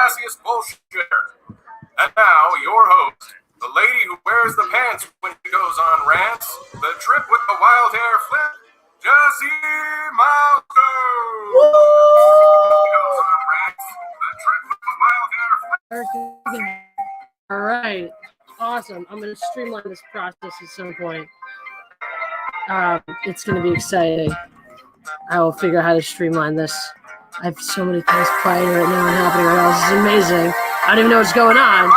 classiest bullshitter. And now, your host, the lady who wears the pants when she goes on rants, the trip with the wild hair flip, Jessie Malco! All right. Awesome. I'm going to streamline this process at some point. It's going to be exciting. I will figure out how to streamline this. I have so many things playing right now and happening right now. This is amazing. I don't even know what's going on.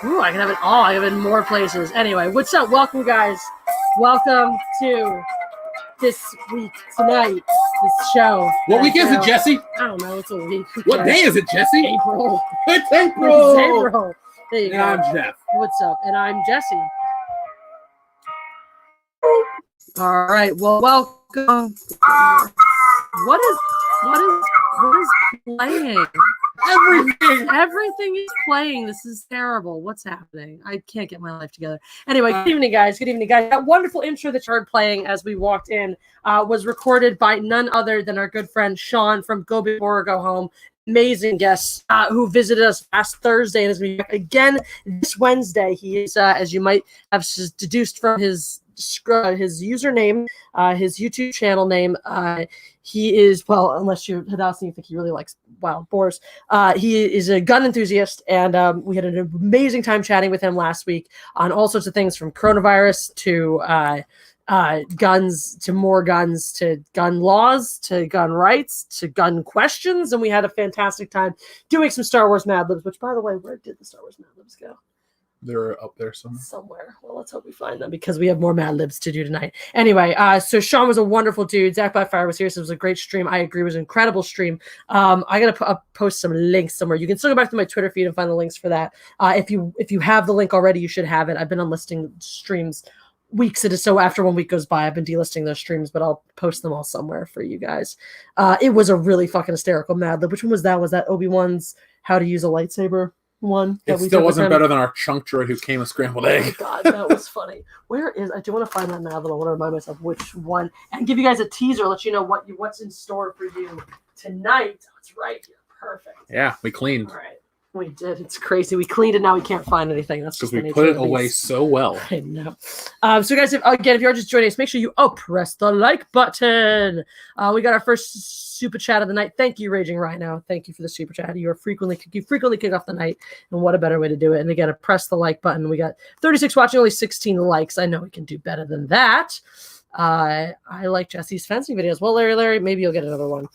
Ooh, I can have it all. I have it in more places. Anyway, what's up? Welcome, guys. Welcome to this week, tonight, this show. What week is it, Jesse? I don't know. It's a week. What day is it, Jesse? April. It's April. It's April. There you and go. I'm Jeff. What's up? And I'm Jesse. All right. Well, welcome. What is playing? Everything is playing. This is terrible. What's happening? I can't get my life together. Anyway, good evening, guys. Good evening, guys. That wonderful intro that you heard playing as we walked in was recorded by none other than our good friend Sean from Go Big or Go Home. Amazing guest who visited us last Thursday and is going to be back again this Wednesday. He is, as you might have deduced from his username, his YouTube channel name. He is, well, unless you Hadassah, you think he really likes wild boars. He is a gun enthusiast, and we had an amazing time chatting with him last week on all sorts of things, from coronavirus to guns, to more guns, to gun laws, to gun rights, to gun questions, and we had a fantastic time doing some Star Wars Mad Libs, which, by the way, where did the Star Wars Mad Libs go? They're up there somewhere. Well, let's hope we find them because we have more Mad Libs to do tonight. Anyway, so Sean was a wonderful dude. Zach Blackfire was here, so it was a great stream. I agree, it was an incredible stream. I gotta post some links somewhere. You can still go back to my Twitter feed and find the links for that. If you have the link already, you should have it. I've been unlisting streams weeks at a, so after 1 week goes by, I've been delisting those streams, but I'll post them all somewhere for you guys. It was a really fucking hysterical Mad Lib. Which one was that? Was that Obi-Wan's how to use a lightsaber one? It still wasn't better than our chunk droid who came a scrambled egg. Oh my god, that was funny. Where is, I do want to find that Mad Lib. I want to remind myself which one and give you guys a teaser, let you know what's in store for you tonight. Oh, it's right here. Perfect. Yeah, we cleaned. All right. We did. It's crazy. We cleaned it. Now we can't find anything. That's because we put it away so well. I know. So, guys, if you're just joining us, make sure you press the like button. We got our first super chat of the night. Thank you, Raging Rhino. Thank you for the super chat. You frequently kick off the night, and what a better way to do it. And again, press the like button. We got 36 watching, only 16 likes. I know we can do better than that. I like Jesse's fencing videos. Well, Larry, maybe you'll get another one.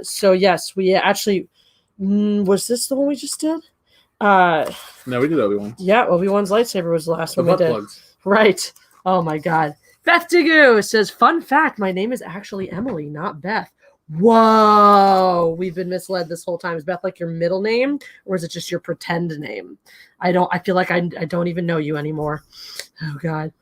So yes, we actually. Was this the one we just did? No, we did Obi-Wan. Yeah, Obi-Wan's lightsaber was the last one we did. Plugs. Right. Oh my god. Beth Digoo says, fun fact, my name is actually Emily, not Beth. Whoa. We've been misled this whole time. Is Beth like your middle name, or is it just your pretend name? I feel like I don't even know you anymore. Oh god.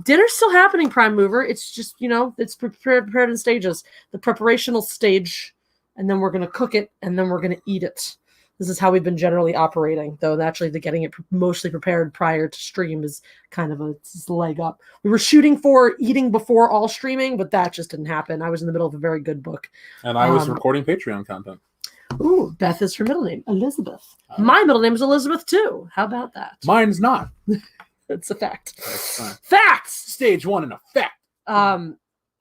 Dinner's still happening, Prime Mover. It's just, it's prepared in stages. The preparational stage, and then we're going to cook it, and then we're going to eat it. This is how we've been generally operating, though naturally the getting it mostly prepared prior to stream is kind of a leg up. We were shooting for eating before all streaming, but that just didn't happen. I was in the middle of a very good book. And I was recording Patreon content. Ooh, Beth is her middle name, Elizabeth. My middle name is Elizabeth, too. How about that? Mine's not. That's a fact. Facts! Stage 1 in effect.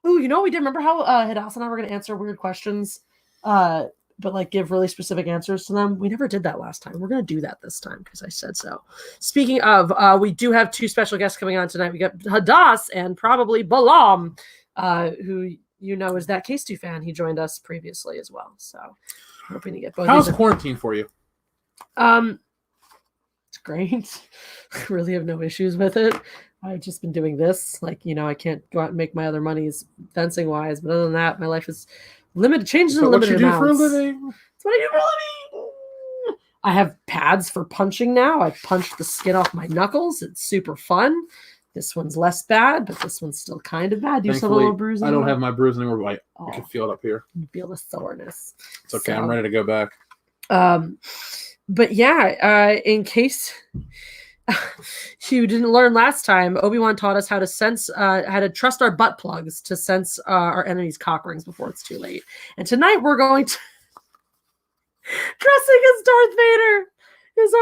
We did. Remember how Hadassah and I were going to answer weird questions? But like give really specific answers to them. We never did that last time. We're going to do that this time because I said so. Speaking of, we do have two special guests coming on tonight. We got Hadass and probably Balam, who is that K2 fan. He joined us previously as well. So hoping to get both. How's quarantine for you? It's great. I really have no issues with it. I've just been doing this. I can't go out and make my other monies fencing wise, but other than that, my life is limited. Changes in limited amounts. What you do for a living? That's what I do for a living. I have pads for punching now. I punched the skin off my knuckles. It's super fun. This one's less bad, but this one's still kind of bad. Do you still have a little bruise? I don't have my bruise anymore, but I can feel it up here. You feel the soreness. It's okay. I'm ready to go back. But yeah, in case you didn't learn last time, Obi-Wan taught us how to sense, how to trust our butt plugs to sense our enemy's cock rings before it's too late. And tonight we're going to dressing as Darth Vader is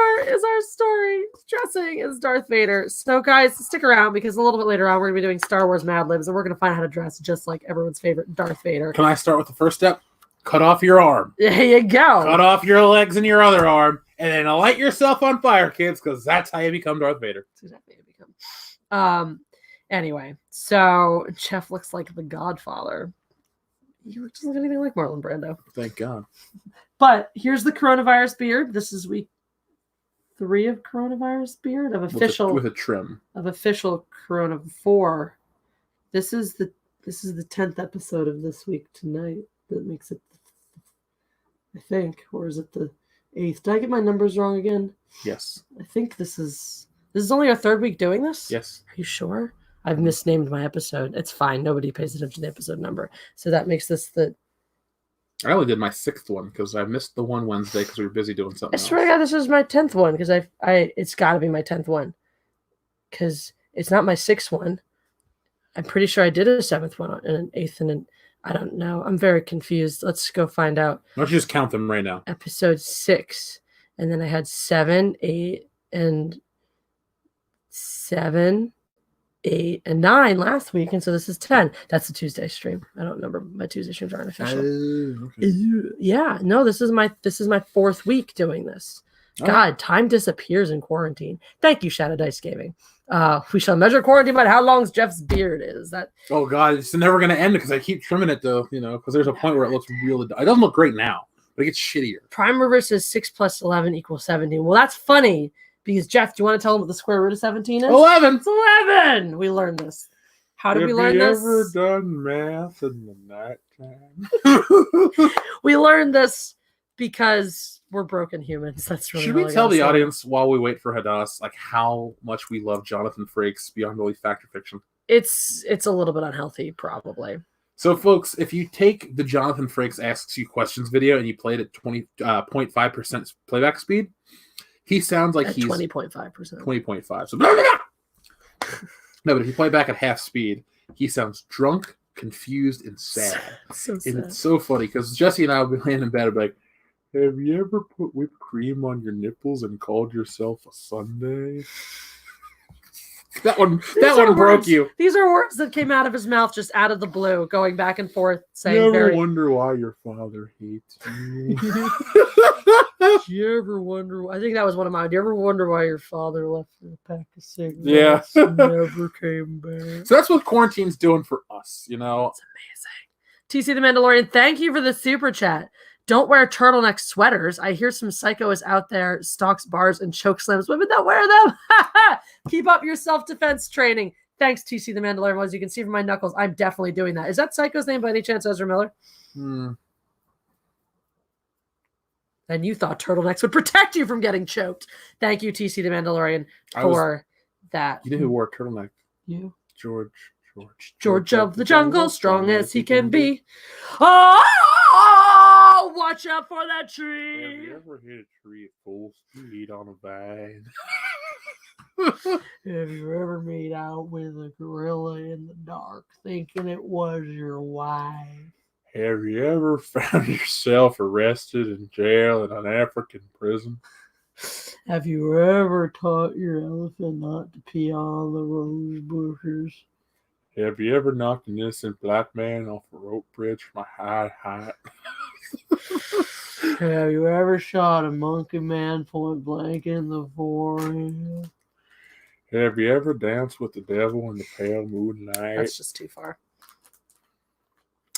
our story. Dressing as Darth Vader. So guys, stick around because a little bit later on we're gonna be doing Star Wars Mad Libs and we're gonna find out how to dress just like everyone's favorite Darth Vader. Can I start with the first step? Cut off your arm. There you go. Cut off your legs and your other arm, and then light yourself on fire, kids, because that's how you become Darth Vader. That's exactly how you become. Anyway, so Jeff looks like the Godfather. He looks like anything like Marlon Brando. Thank God. But here's the coronavirus beard. This is week 3 of coronavirus beard of official with a trim of official Corona 4. This is the 10th episode of this week tonight. That makes it, I think, or is it the 8th? Did I get my numbers wrong again? Yes. I think this is only our 3rd week doing this. Yes. Are you sure? I've misnamed my episode. It's fine. Nobody pays attention to the episode number, so that makes this the. I only did my 6th one because I missed the one Wednesday because we were busy doing something. I swear to God, this is my 10th one because I it's got to be my 10th one because it's not my 6th one. I'm pretty sure I did a 7th one and an 8th and an. I don't know. I'm very confused. Let's go find out. Why don't you just count them right now? Episode 6, and then I had 7, 8, and 7, 8, and 9 last week, and so this is 10. That's the Tuesday stream. I don't remember. My Tuesday streams aren't official. Okay. Yeah, no, this is my 4th week doing this. God, time disappears in quarantine. Thank you, Shadow Dice Gaming. We shall measure quarantine by how long Jeff's beard is. That. Oh God, it's never going to end because I keep trimming it though. Because there's a point where it looks really. It doesn't look great now, but it gets shittier. Prime reverse is 6 plus 11 equals 17. Well, that's funny because Jeff, do you want to tell him what the square root of 17 is? 11. It's 11. We learned this. How did we learn this? Have you ever done math in the nighttime? We learned this because we're broken humans. That's really. Should we tell the audience while we wait for Hadass like how much we love Jonathan Frakes beyond belief fact or fiction? It's a little bit unhealthy, probably. So, folks, if you take the Jonathan Frakes Asks You Questions video and you play it at 20.5% playback speed, he sounds like he's 20.5%. 20.5. So, no, but if you play back at half speed, he sounds drunk, confused, and sad. So sad. And it's so funny because Jesse and I will be laying in bed and be like, have you ever put whipped cream on your nipples and called yourself a Sunday? That one broke you. These are words that came out of his mouth just out of the blue, going back and forth, saying You ever wonder why your father hates you? Do you ever wonder? I think that was one of mine. Do you ever wonder why your father left a pack of cigarettes and never came back? So that's what quarantine's doing for us, It's amazing. TC the Mandalorian, thank you for the super chat. Don't wear turtleneck sweaters. I hear some psycho is out there, stalks bars and choke slams women that wear them. Keep up your self-defense training. Thanks, TC the Mandalorian. Well, as you can see from my knuckles, I'm definitely doing that. Is that psycho's name by any chance, Ezra Miller? And you thought turtlenecks would protect you from getting choked. Thank you, TC the Mandalorian, for that. You know who wore a turtleneck? You. George of the jungle, strong as he can be. Oh, watch out for that tree. Have you ever hit a tree at full speed on a vine? Have you ever made out with a gorilla in the dark thinking it was your wife? Have you ever found yourself arrested in jail in an African prison? Have you ever taught your elephant not to pee on the rose bushes? Have you ever knocked an innocent black man off a rope bridge from a high height? Have you ever shot a monkey man point blank in the forehead? Have you ever danced with the devil in the pale moonlight? That's just too far.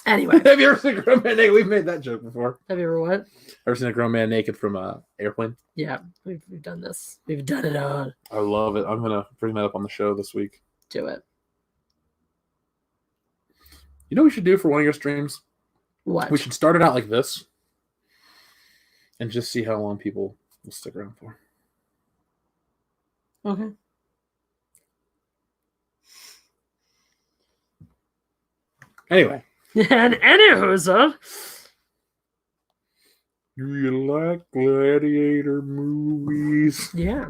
Anyway. Have you ever seen a grown man naked? We've made that joke before. Have you ever what? Ever seen a grown man naked from an airplane? Yeah, we've done this. We've done it all. I love it. I'm going to bring that up on the show this week. Do it. You know what we should do for one of your streams? What? We should start it out like this and just see how long people will stick around for. Okay. Anyway. And anywho, do you like gladiator movies? Yeah.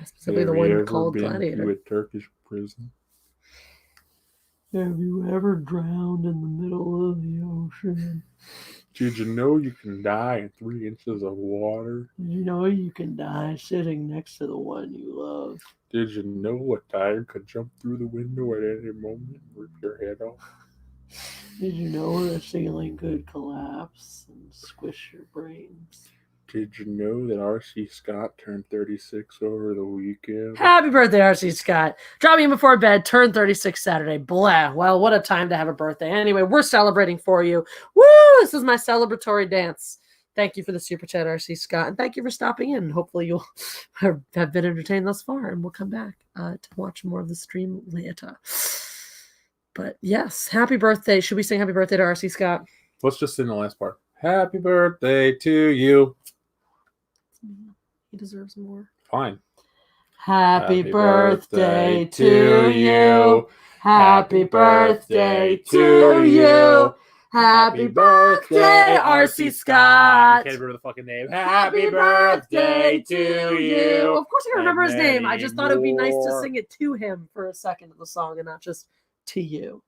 Specifically the one called Gladiator. To a Turkish prison? Have you ever drowned in the middle of the ocean? Did you know you can die in 3 inches of water? You know you can die sitting next to the one you love. Did you know a tiger could jump through the window at any moment and rip your head off? Did you know the ceiling could collapse and squish your brains? Did you know that R.C. Scott turned 36 over the weekend? Happy birthday, R.C. Scott. Dropping in before bed, turned 36 Saturday. Blah. Well, what a time to have a birthday. Anyway, we're celebrating for you. Woo! This is my celebratory dance. Thank you for the super chat, R.C. Scott. And thank you for stopping in. Hopefully you'll have been entertained thus far. And we'll come back to watch more of the stream later. But yes, happy birthday. Should we sing happy birthday to R.C. Scott? Let's just sing the last part. Happy birthday to you. He deserves more. Fine. Happy birthday to you. Happy birthday to you. Happy birthday, R.C. Scott. Can't remember the fucking name. Happy birthday to you. Of course I can remember his name. I just thought it would be nice to more. sing it to him for a second of the song and not just to you.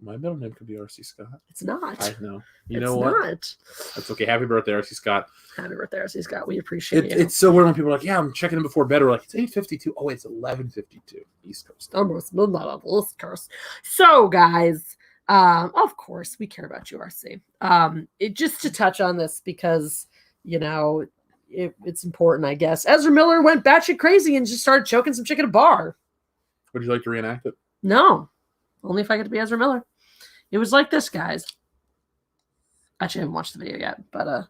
My middle name could be R.C. Scott. It's not. I know. You It's know what? not. That's okay. Happy birthday, R.C. Scott. Happy birthday, R.C. Scott. We appreciate you. It's so weird when people are like, yeah, I'm checking in before bed. We're like, it's 8:52. Oh, it's 11:52. East Coast. Almost midnight on the East Coast. So, guys, of course, we care about you, RC. Just to touch on this because, you know, it's important, I guess. Ezra Miller went batshit crazy and just started choking some chick at a bar. Would you like to reenact it? No, only if I get to be Ezra Miller. It was like this, guys. Actually, I haven't watched the video yet, but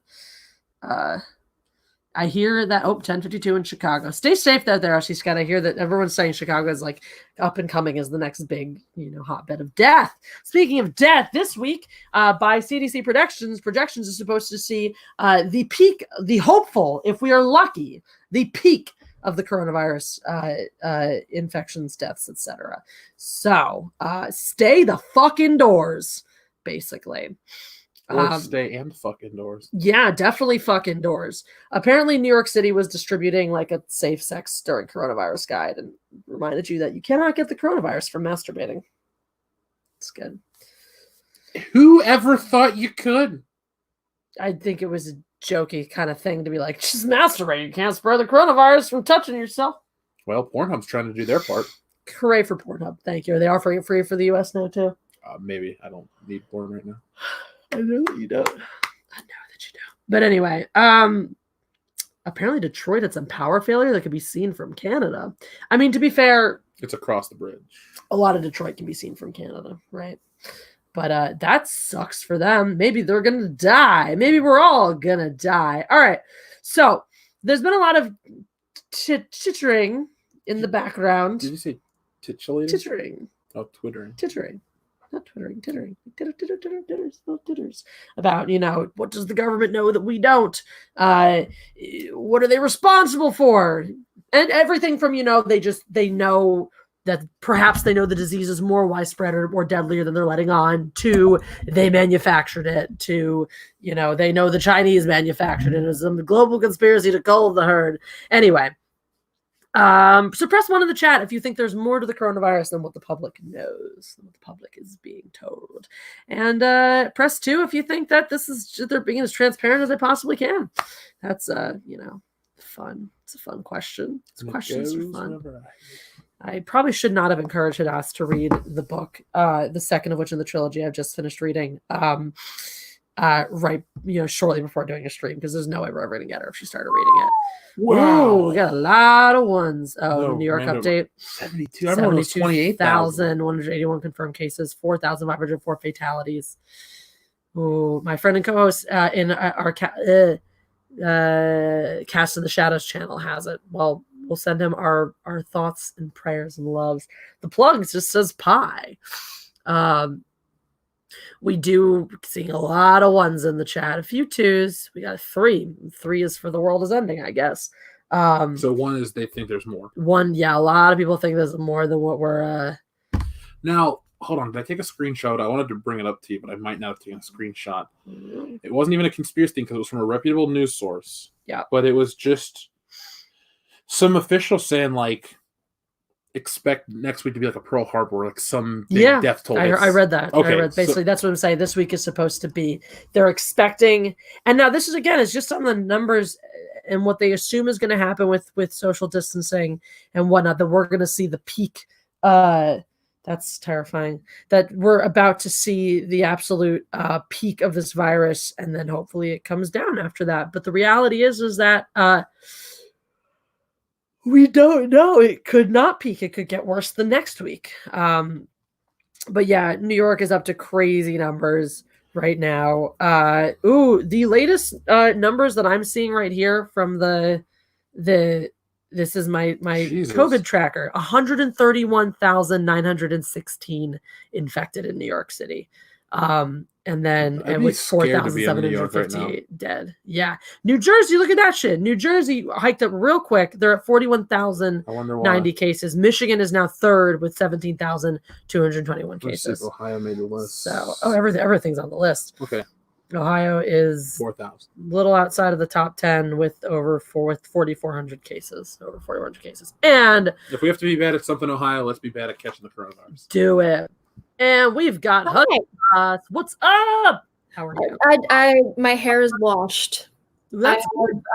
I hear that 10:52 in Chicago. Stay safe out there, RC Scott. I hear that everyone's saying Chicago is like up and coming as the next big, hotbed of death. Speaking of death, this week, by CDC projections is supposed to see the peak, the hopeful, if we are lucky, the peak of the coronavirus infections, deaths, etc. So stay the fuck indoors, basically. Or stay and fuck indoors. Yeah, definitely fuck indoors. Apparently, New York City was distributing like a safe sex during coronavirus guide and reminded you that you cannot get the coronavirus from masturbating. It's good. Who ever thought you could? I think it was a jokey kind of thing to be like, just masturbate. You can't spread the coronavirus from touching yourself. Well, Pornhub's trying to do their part. Hooray for Pornhub. Thank you. Are they offering it free for the US now, too? Maybe. I don't need porn right now. I know that you don't. I know that you don't. But anyway, apparently Detroit had some power failure that could be seen from Canada. I mean, to be fair, It's across the bridge. a lot of Detroit can be seen from Canada, right? But that sucks for them. Maybe they're going to die. Maybe we're all going to die. All right. So there's been a lot of tittering in the background. Did you say titulating? Tittering. Oh, twittering. Tittering. Not twittering, tittering. Titters. About, what does the government know that we don't? What are they responsible for? And everything from, they know that perhaps they know the disease is more widespread or more deadlier than they're letting on, to they manufactured it, to, they know the Chinese manufactured it. It was a global conspiracy to cull the herd. Anyway. So press 1 in the chat if you think there's more to the coronavirus than what the public knows, than what the public is being told. And press 2 if you think that they're being as transparent as they possibly can. That's fun. It's a fun question. Questions are fun. I probably should not have encouraged us to read the book, the second of which in the trilogy I've just finished reading. Right, shortly before doing a stream, because there's no way we're ever gonna get her if she started reading it. Wow, we got a lot of ones. Oh, New York update: 72. Everyone was 28,181 confirmed cases, 4,504 fatalities. Oh, my friend and co-host in our Cast in the Shadows channel has it. Well, we'll send him our thoughts and prayers and loves. The plugs just says pie. We do seeing a lot of 1s in the chat, a few 2s. We got 3. 3 is for the world is ending, I guess. So 1 is they think there's more. 1, yeah, a lot of people think there's more than what we're. Now, hold on. Did I take a screenshot? I wanted to bring it up to you, but I might not have taken a screenshot. It wasn't even a conspiracy thing because it was from a reputable news source. Yeah. But it was just some official saying, like, expect next week to be like a Pearl Harbor, like some big Yeah, death toll. I read that. Okay, I read, basically, that's what I'm saying. This week is supposed to be. They're expecting, and now this is again, it's just some of the numbers and what they assume is going to happen with social distancing and whatnot. That we're going to see the peak. That's terrifying. That we're about to see the absolute peak of this virus, and then hopefully it comes down after that. But the reality is that. We don't know. It could not peak. It could get worse the next week. But yeah, New York is up to crazy numbers right now. The latest numbers that I'm seeing right here from the this is my Jesus. COVID tracker. 131,916 infected in New York City. And then I'd be with scared to be in New York right 4,758 dead. Yeah. New Jersey, look at that shit. New Jersey hiked up real quick. They're at 41,090 cases. Michigan is now third with 17,221 cases. Ohio made the list. So, everything's on the list. Okay. Ohio is 4,000. a little outside of the top 10 with over 4,400 cases. Over 4,400 cases. And if we have to be bad at something, Ohio, let's be bad at catching the coronavirus. Do it. And we've got Hudson. What's up? How are you? My hair is washed. That's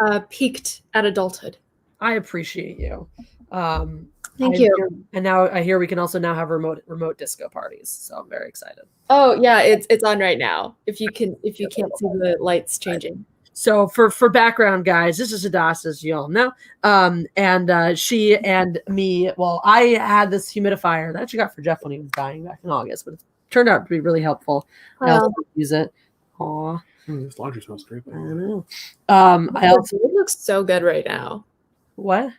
I have peaked at adulthood. I appreciate you. Thank you. And now I hear we can also now have remote disco parties. So I'm very excited. Oh yeah, it's on right now. If you can't see the lights changing. So for background, guys, this is Hadass, as you all know. And she and me, well, I had this humidifier that I actually got for Jeff when he was dying back in August, but it turned out to be really helpful. I also use it. Aw. This laundry smells great. I know. It looks so good right now. What?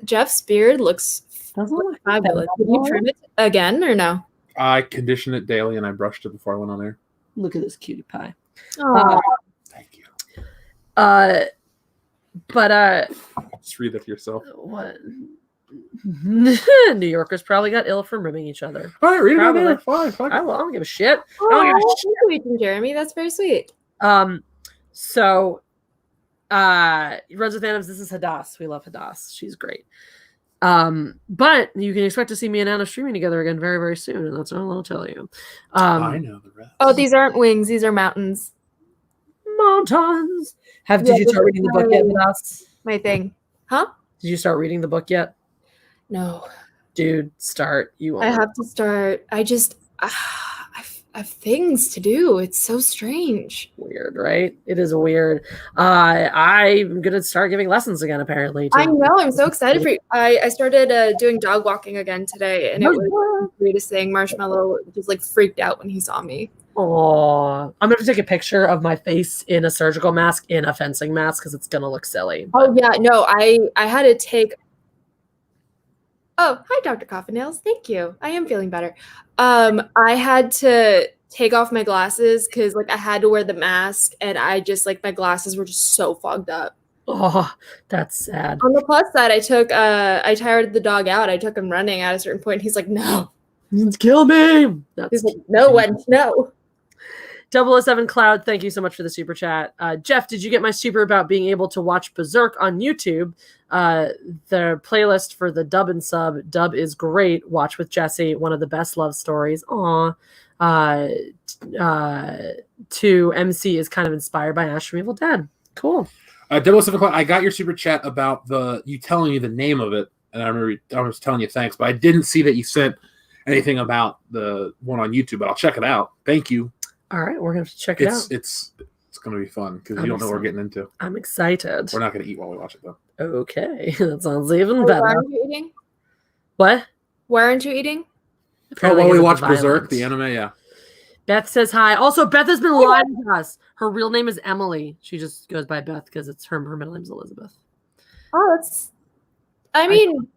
Jeff's beard looks Doesn't look fabulous. Did you trim it again or no? I condition it daily and I brushed it before I went on air. Look at this cutie pie. Thank you. But just read that to yourself. What? New Yorkers probably got ill from ribbing each other. All right, read it Probably. on air. Fine. I don't give a shit. Oh, I don't give a shit. thank you, Jeremy. That's very sweet. So Runs with Adams, this is Hadass. We love Hadass. She's great. But you can expect to see me and Anna streaming together again very, very soon, and that's all I'll tell you. I know the rest. Oh, these aren't wings, these are mountains. Mountains. Did you start reading the book yet, Hadass? My thing. Huh? Did you start reading the book yet? No. Dude, start. You I have to start. I have things to do. It's so strange. Weird, right? It is weird. I'm gonna start giving lessons again, apparently. I know. I'm so excited for you. I started doing dog walking again today, and it was the greatest thing. Marshmallow just like freaked out when he saw me. Oh, I'm gonna take a picture of my face in a surgical mask in a fencing mask because it's gonna look silly. Oh yeah, no, I had to take. Oh, hi, Dr. Coffinails. Thank you. I am feeling better. I had to take off my glasses because like I had to wear the mask, and I just like my glasses were just so fogged up. Oh, that's sad. On the plus side, I tired the dog out. I took him running at a certain point. He's like, no. Kill me. He's like, no, Wendy, no. 007 Cloud, thank you so much for the super chat. Jeff, did you get my super about being able to watch Berserk on YouTube? The playlist for the dub and sub. Dub is great. Watch with Jesse, one of the best love stories. Aw. To MC is kind of inspired by Ash from Evil Dead. Cool. 007 Cloud, I got your super chat about you telling me the name of it, and I remember I was telling you thanks, but I didn't see that you sent anything about the one on YouTube, but I'll check it out. Thank you. All right, we're gonna have to check it out. It's going to be fun because you don't know what we're getting into. I'm excited. We're not going to eat while we watch it though. Okay, that sounds even better. Why aren't you eating? What? Why aren't you eating? While we watch Berserk, the anime, yeah. Beth says hi. Also, Beth has been lying to us. Her real name is Emily. She just goes by Beth because it's her middle name is Elizabeth. Oh, that's. I mean,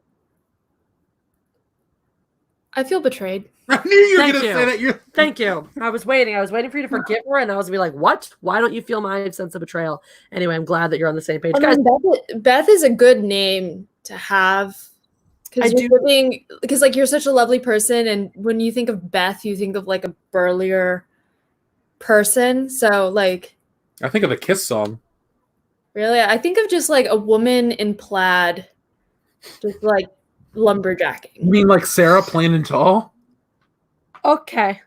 I feel betrayed. I knew you were going to say that. Thank you. I was waiting for you to forgive her, and I was going to be like, what? Why don't you feel my sense of betrayal? Anyway, I'm glad that you're on the same page. I mean, Beth is a good name to have. Because like you're such a lovely person, and when you think of Beth, you think of like a burlier person. So like, I think of a Kiss song. Really, I think of just like a woman in plaid, just like lumberjacking. You mean like Sarah, Plain and Tall? Okay.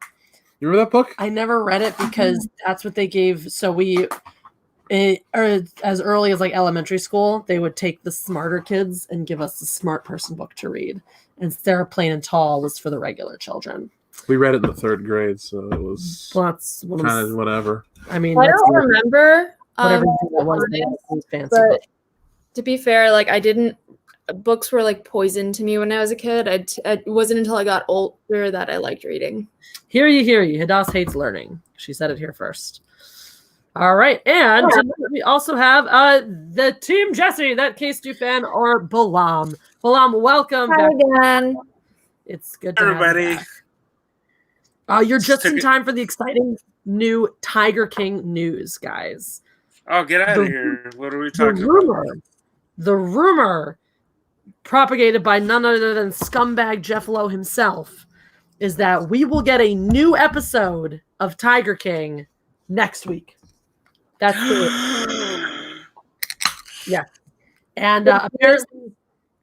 You remember that book? I never read it because that's what they gave. So or as early as like elementary school, they would take the smarter kids and give us the smart person book to read. And Sarah Plain and Tall was for the regular children. We read it in the 3rd grade, so it was that's kind of whatever. I mean, I don't remember whatever that was fancy. But to be fair, like books were like poison to me when I was a kid. It wasn't until I got older that I liked reading. Hear you. Hadass hates learning. She said it here first. All right, and we also have the Team Jesse, that K-Stu fan, or Balam. Balam, welcome back again. It's good to everybody. have you back. You're just in time for the exciting new Tiger King news, guys. Oh, get out of here. What are we talking about? The rumor propagated by none other than scumbag Jeff Lowe himself is that we will get a new episode of Tiger King next week. That's it. Yeah. And apparently,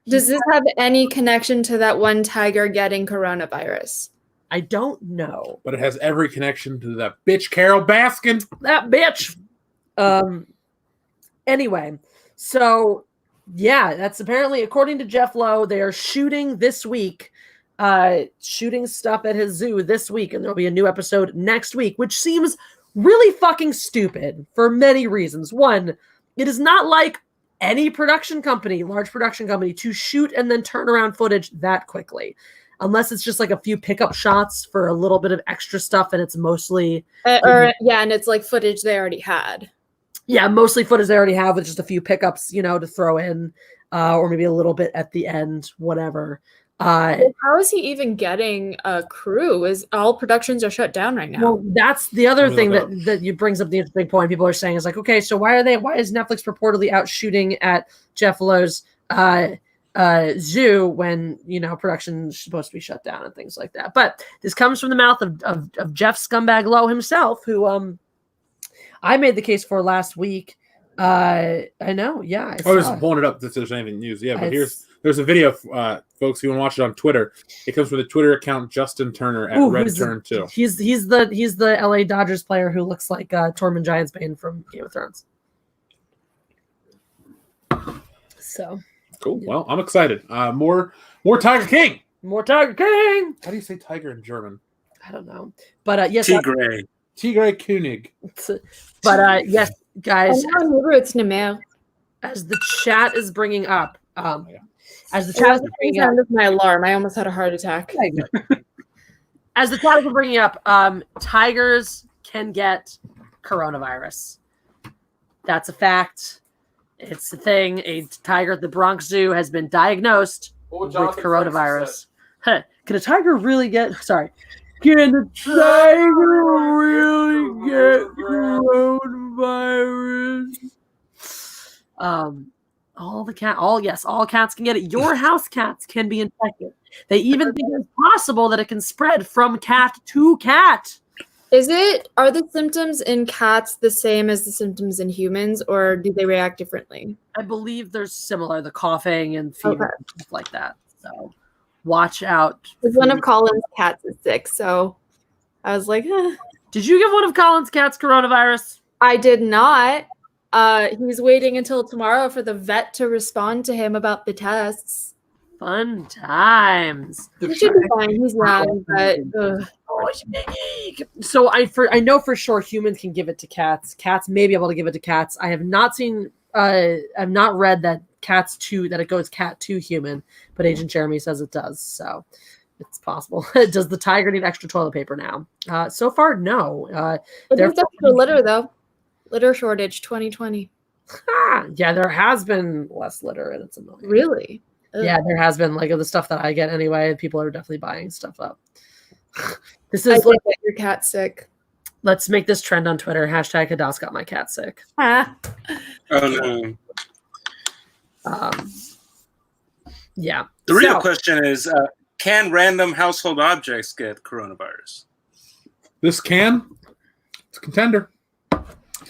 does this have any connection to that one tiger getting coronavirus? I don't know. But it has every connection to that bitch Carol Baskin. That bitch. Anyway, so yeah, that's apparently, according to Jeff Lowe, they are shooting this week, shooting stuff at his zoo this week, and there'll be a new episode next week, which seems really fucking stupid for many reasons. One, it is not like any production company, large production company, to shoot and then turn around footage that quickly. Unless it's just like a few pickup shots for a little bit of extra stuff, and it's mostly and it's like footage they already had. Yeah, mostly footage they already have with just a few pickups, to throw in, or maybe a little bit at the end, whatever. How is he even getting a crew? Is all productions are shut down right now? Well, that's the other thing that you brings up the interesting point. People are saying is like, okay, so why is Netflix reportedly out shooting at Jeff Lowe's zoo when production's supposed to be shut down and things like that? But this comes from the mouth of Jeff Scumbag Lowe himself, who I made the case for last week. I know, yeah. I was pulling it up if there's anything news. Yeah, but there's a video, folks. If you want to watch it on Twitter, it comes from the Twitter account Justin Turner at Red Turn 2. He's the LA Dodgers player who looks like Tormund Giantsbane from Game of Thrones. So cool. Yeah. Well, I'm excited. More Tiger King. More Tiger King. How do you say tiger in German? I don't know, but yes, Tigray König. But yes, guys. I know it's Nemer. As the chat is bringing up, as the chat is bringing up, my alarm. I almost had a heart attack. As the chat is bringing up, tigers can get coronavirus. That's a fact. It's a thing. A tiger at the Bronx Zoo has been diagnosed with coronavirus. Huh. Can a tiger really get? Sorry. Can a tiger really get coronavirus? All cats can get it. Your house cats can be infected. They even think it's possible that it can spread from cat to cat. Are the symptoms in cats the same as the symptoms in humans, or do they react differently? I believe they're similar, the coughing and fever and stuff like that. So watch out. One of Colin's cats is sick, so I was like, Did you give one of Colin's cats coronavirus? I did not. He's waiting until tomorrow for the vet to respond to him about the tests. Fun times. He should be fine. He's young, but so I know for sure humans can give it to cats. Cats may be able to give it to cats. I have not seen. I've not read that that it goes cat to human, but Agent Jeremy says it does. So it's possible. Does the tiger need extra toilet paper now? So far, no. There's extra litter though. Litter shortage 2020. Yeah, there has been less litter, and it's annoying. Really? Ugh. Yeah, there has been, like, the stuff that I get anyway. People are definitely buying stuff up. This is like your cat sick. Let's make this trend on Twitter. Hashtag Hadass got my cat sick. Oh no. Yeah. The real question is, can random household objects get coronavirus? This can. It's a contender.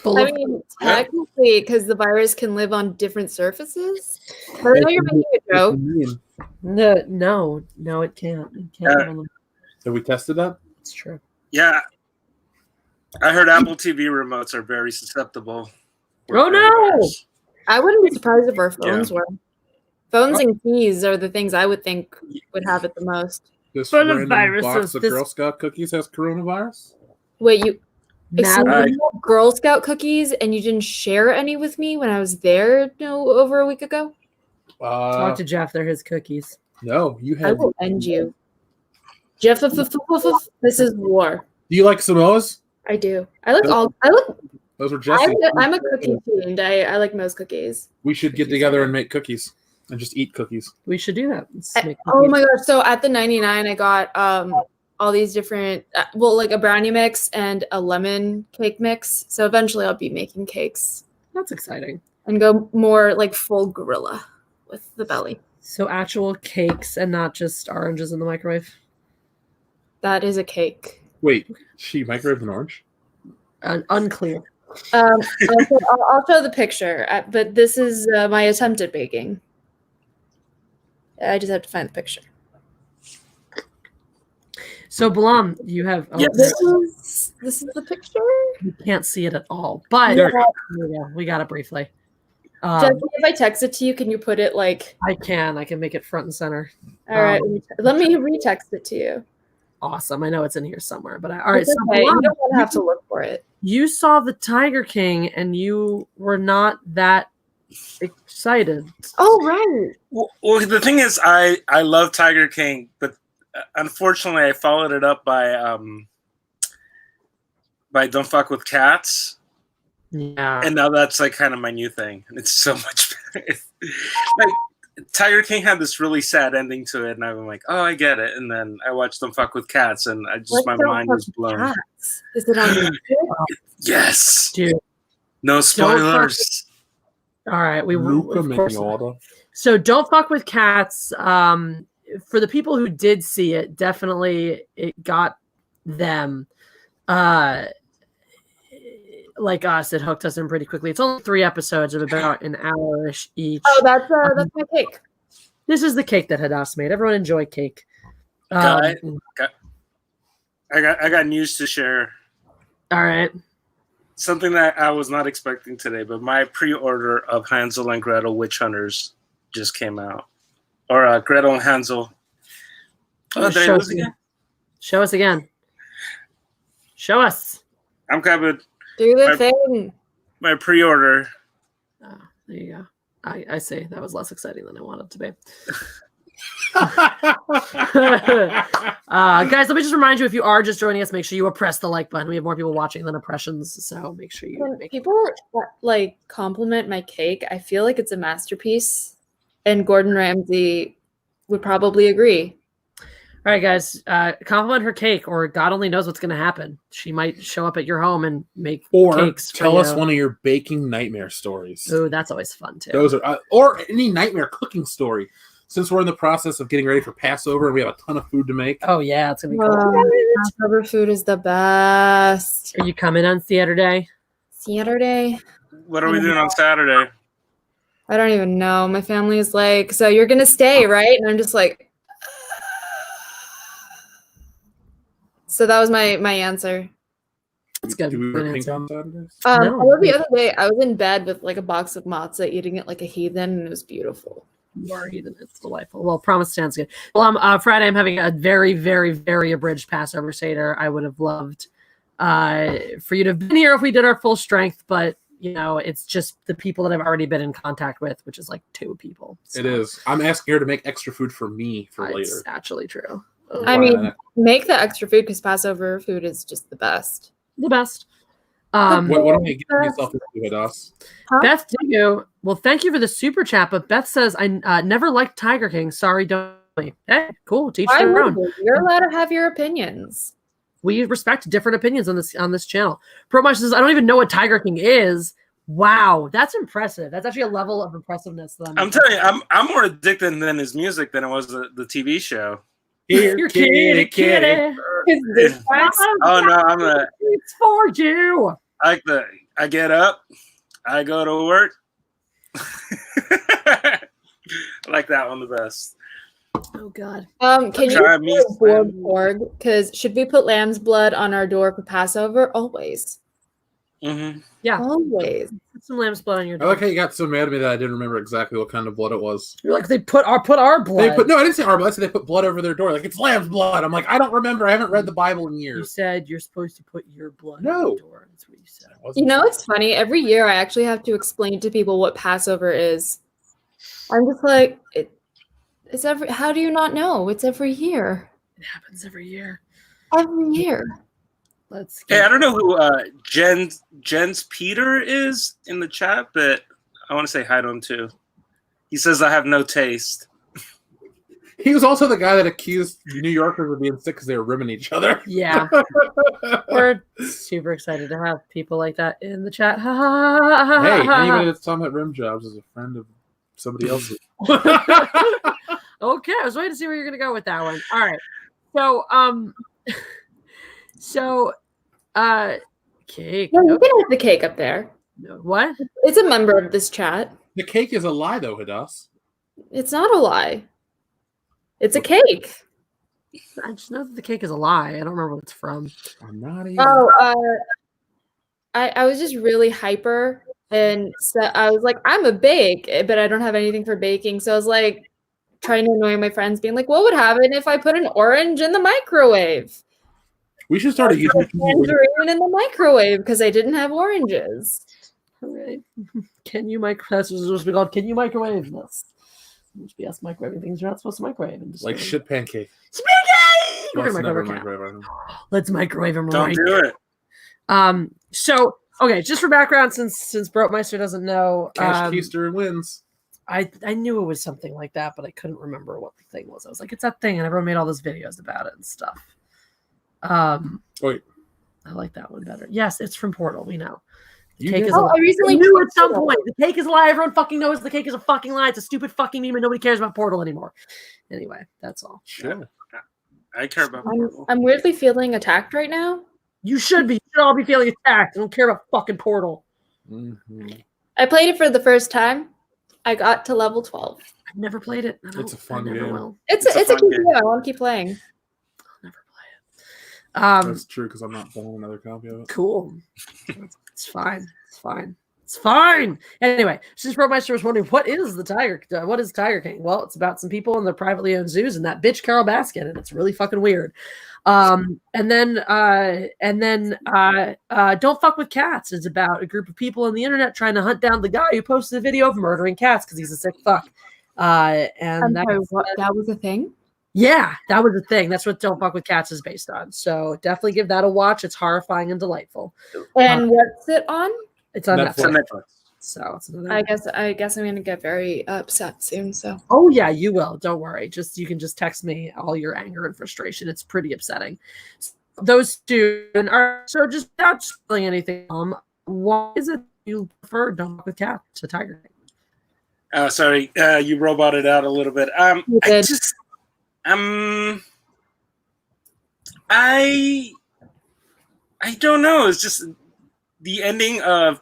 Full I of mean, technically, because the virus can live on different surfaces. But I know you're making a joke. no, it can't. It can't live on them. Have we tested that? It's true. Yeah, I heard Apple TV remotes are very susceptible. Oh no! I wouldn't be surprised if our phones were. Phones and keys are the things I would think would have it the most. This Full of random viruses. box of This- Girl Scout cookies has coronavirus? Wait, you excuse Natalie- me, you have Girl Scout cookies and you didn't share any with me when I was there over a week ago? Talk to Jeff. They're his cookies. No, you I have. will end you. Jeff, this is war. Do you like Samoas? I do. Those were Jesse's. I'm a cookie fiend. I like most cookies. We should get together and make cookies and just eat cookies. We should do that. Let's make Oh cookies. my gosh! So at the 99, I got all these different, like a brownie mix and a lemon cake mix. So eventually, I'll be making cakes That's exciting. and go more like full gorilla with the belly. So actual cakes and not just oranges in the microwave. That is a cake. Wait, she microwaved an orange? Unclear. I'll show the picture, but this is my attempt at baking. I just have to find the picture. So Blum, you have. Oh, Yes. This is the picture. You can't see it at all, but There there we go. We got it briefly. Jesse, if I text it to you, can you put it like? I can make it front and center. All right, let me retext it to you. Awesome. I know it's in here somewhere, but all right. It's So okay. Blum, You don't want to have to look for it. you saw the Tiger King and you were not that excited. Oh right. Well, the thing is, I love Tiger King, but unfortunately, I followed it up by Don't Fuck with Cats, Yeah. and now that's like kind of my new thing, and it's so much better. Like Tiger King had this really sad ending to it, and I'm like, oh, I get it. And then I watched Don't Fuck with Cats, and my mind was blown. Cats. Is it on YouTube? Yes, Dude. no spoilers. All right. We Luca of course- Magnotta. So Don't Fuck with Cats. For the people who did see it, definitely it got them. Like us, it hooked us in pretty quickly. It's only 3 episodes of about an hour-ish each. Oh, that's my cake. This is the cake that Hadass made. Everyone enjoy cake. Got it. I got news to share. All right. Something that I was not expecting today, but my pre-order of Hansel and Gretel Witch Hunters just came out. Or Gretel and Hansel. Oh, did I lose again? Show us again. Show us. I'm coming. Do the thing. My pre-order. Oh, there you go. I see. That was less exciting than I wanted it to be. Guys, let me just remind you, if you are just joining us, make sure you press the like button. We have more people watching than impressions, so make sure you When make people like compliment my cake, I feel like it's a masterpiece, and Gordon Ramsay would probably agree. All right, guys, compliment her cake, or God only knows what's going to happen. She might show up at your home and make Or cakes. tell us one of your baking nightmare stories. Oh, that's always fun too. Those are, or any nightmare cooking story. Since we're in the process of getting ready for Passover and we have a ton of food to make. Oh yeah, it's gonna be cool. Passover food is the best. Are you coming on Saturday? Saturday? What are we doing on Saturday? I don't even know. My family is like, so you're gonna stay, right? And I'm just like, so that was my answer. It's good. Do we Good wear pink answer. on Saturdays? No. Although the other day I was in bed with like a box of matzah, eating it like a heathen, and it was beautiful. You are heathen. It's delightful. Well, promise sounds good. Well, Friday I'm having a very, very, very abridged Passover Seder. I would have loved for you to have been here if we did our full strength, but you know, it's just the people that I've already been in contact with, which is like 2 people. So It is. I'm asking her to make extra food for me for it's later. actually true. I mean, make the extra food because Passover food is just the best. The best. What am I getting myself into with us? Beth, do you? Well, thank you for the super chat, but Beth says, I never liked Tiger King. Sorry, don't. Hey, cool. Teach Why their would own. you? You're allowed to have your opinions. We respect different opinions on this channel. Promush says, I don't even know what Tiger King is. Wow, that's impressive. That's actually a level of impressive-ness that I'm telling you, I'm more addicted than his music than it was the TV show. Here, kitty. Oh no, It's for you. I I get up, I go to work. I like that one the best. Oh God. Can Try you me, board org? Because should we put lamb's blood on our door for Passover? Always. Mm-hmm. Yeah. Always. Put some lamb's blood on your I door. like how you got so mad at me that I didn't remember exactly what kind of blood it was. You're like, they put our blood. No, I didn't say our blood. I said they put blood over their door. Like, it's lamb's blood. I'm like, I don't remember. I haven't read the Bible in You years. said you're supposed to put your blood No. on the door. That's what you said. You know, it's funny. Every year I actually have to explain to people what Passover is. I'm just like, it's every. How do you not know? It's every year. It happens every year. Every year. Let's Hey, get I don't know who Jens Peter is in the chat, but I want to say hi to him too. He says I have no taste. He was also the guy that accused New Yorkers of being sick because they were rimming each other. Yeah. We're super excited to have people like that in the chat. Ha, ha, ha, ha, Hey, ha, anybody ha. that's talking about rim jobs is a friend of somebody else's. Okay, I was waiting to see where you're gonna go with that one. All right. Cake. No, you can have the cake up there. What? It's a member of this chat. The cake is a lie, though, Hadas. It's not a lie. It's a cake. I just know that the cake is a lie. I don't remember what it's from. I'm not even. I was just really hyper, and so I was like, I'm a bake, but I don't have anything for baking. So I was like trying to annoy my friends, being like, what would happen if I put an orange in the microwave? We should start a I put a YouTube. tangerine in the microwave because I didn't have oranges. All right. Can you microwave? That's what's supposed to be called. Can you microwave this? Must be us microwaving things you're not supposed to microwave. And just Like shit pancake. Spaghetti! We're Let's gonna never microwave it. microwave them. Let's microwave them Don't right do it. So okay, just for background, since Brotmeister doesn't know, Cash Keister and wins. I knew it was something like that, but I couldn't remember what the thing was. I was like, it's that thing, and everyone made all those videos about it and stuff. Wait. I like that one better. Yes, it's from Portal. We know. The You cake did? is a lie. I recently We knew at some posted point. The cake is a lie. Everyone fucking knows the cake is a fucking lie. It's a stupid fucking meme, and nobody cares about Portal anymore. Anyway, that's all. Sure. I care about I'm, Portal. I'm weirdly feeling attacked right now. You should be. You should all be feeling attacked. I don't care about fucking Portal. Mhm. I played it for the first time. I got to level 12. I've never played it. I It's a don't- fun I never game. will. It's It's a a fun cute game. game. I want to keep playing. I'll never play it. That's true because I'm not buying another copy of it. Cool. It's fine. It's fine. It's fine. Anyway, since Brotmeister was wondering what is Tiger King? Well, it's about some people in their privately owned zoos and that bitch Carol Baskin, and it's really fucking weird. And then Don't Fuck with Cats is about a group of people on the internet trying to hunt down the guy who posted a video of murdering cats because he's a sick fuck. And I'm that, sorry, what, that was a thing? yeah, that was the thing. That's what Don't Fuck with Cats is based on. So definitely give that a watch. It's horrifying and delightful. And what's it on? It's on Netflix. It's on Netflix. Netflix. So it's another. I guess I'm gonna get very upset soon. So Oh yeah, you will. Don't worry. You can just text me all your anger and frustration. It's pretty upsetting. Those two so just without spilling anything. Why is it you prefer Don't Fuck with Cats to Tiger King? Sorry, you roboted out a little bit. You I did. just, I don't know. It's just the ending of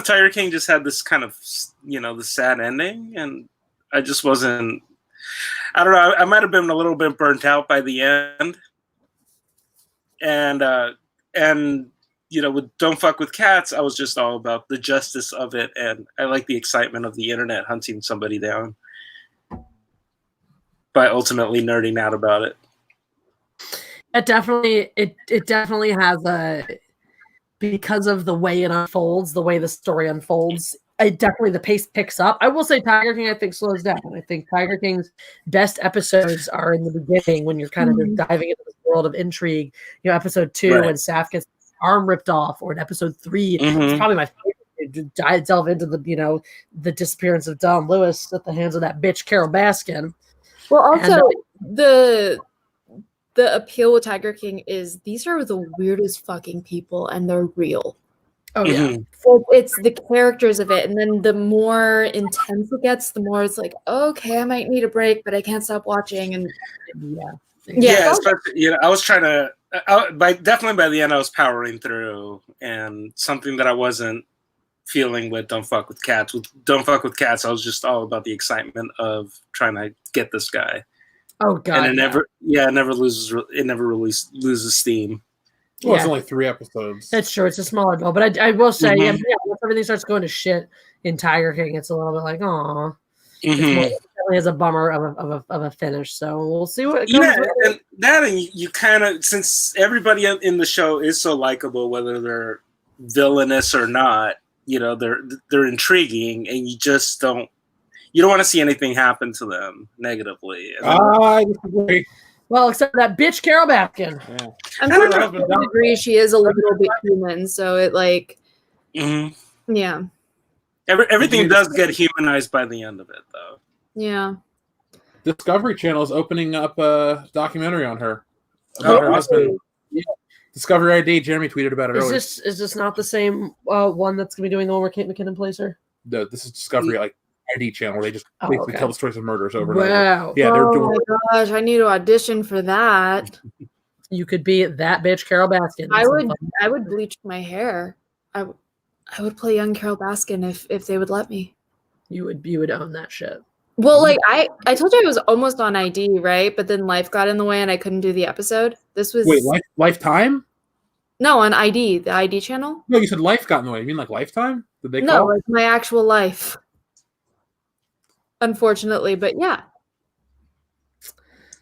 Tiger King just had this kind of, the sad ending, and I just wasn't. I don't know. I might have been a little bit burnt out by the end, and with Don't Fuck with Cats, I was just all about the justice of it, and I like the excitement of the internet hunting somebody down by ultimately nerding out about it. It definitely has a, because of the way it unfolds, the way the story unfolds, the pace picks up. I will say Tiger King, I think, slows down. I think Tiger King's best episodes are in the beginning when you're kind of just diving into this world of intrigue. Episode 2 Right. when Saf gets his arm ripped off, or in episode 3, it's Mhm. probably my favorite. To delve into the disappearance of Don Lewis at the hands of that bitch Carol Baskin. well, And, also the appeal with Tiger King is these are the weirdest fucking people, and they're real. Oh yeah. Mhm. So it's the characters of it, and then the more intense it gets, the more it's like, okay, I might need a break, but I can't stop watching. And Yeah. Yeah. Especially, I was trying to definitely by the end, I was powering through, and something that I wasn't feeling with Don't Fuck with Cats. With Don't Fuck with Cats, I was just all about the excitement of trying to get this guy. Oh god, and it never loses steam. Well, it's only 3 episodes. That's true. It's a smaller bill, but I will say, yeah, once everything starts going to shit in Tiger King, it's a little bit like, aw. It definitely is a bummer of a finish. So we'll see what. And you kind of, since everybody in the show is so likable, whether they're villainous or not, you know, they're intriguing, and you just don't want to see anything happen to them negatively. I disagree. Well, except that bitch Carol Baskin. Yeah. I'm kind of agree. She is a little bit human, so it like, yeah. Everything does get humanized by the end of it, though. Yeah. Discovery Channel is opening up a documentary on her about her husband. Yeah. Discovery ID. Jeremy tweeted about it earlier. Is this not the same one that's gonna be doing the one where Kate McKinnon plays her? No, this is Discovery ID channel. They just basically tell the stories of murders over and wow. over. Yeah, they're doing. Oh my gosh, I need to audition for that. You could be that bitch Carol Baskin. I would bleach my hair. I would play young Carol Baskin if they would let me. You would own that shit. Well, like I told you I was almost on ID, right? But then life got in the way and I couldn't do the episode. This was Lifetime? No, on ID, the ID channel. No, you said life got in the way. You mean like Lifetime? Did they No, call? like my actual life. Unfortunately, but yeah.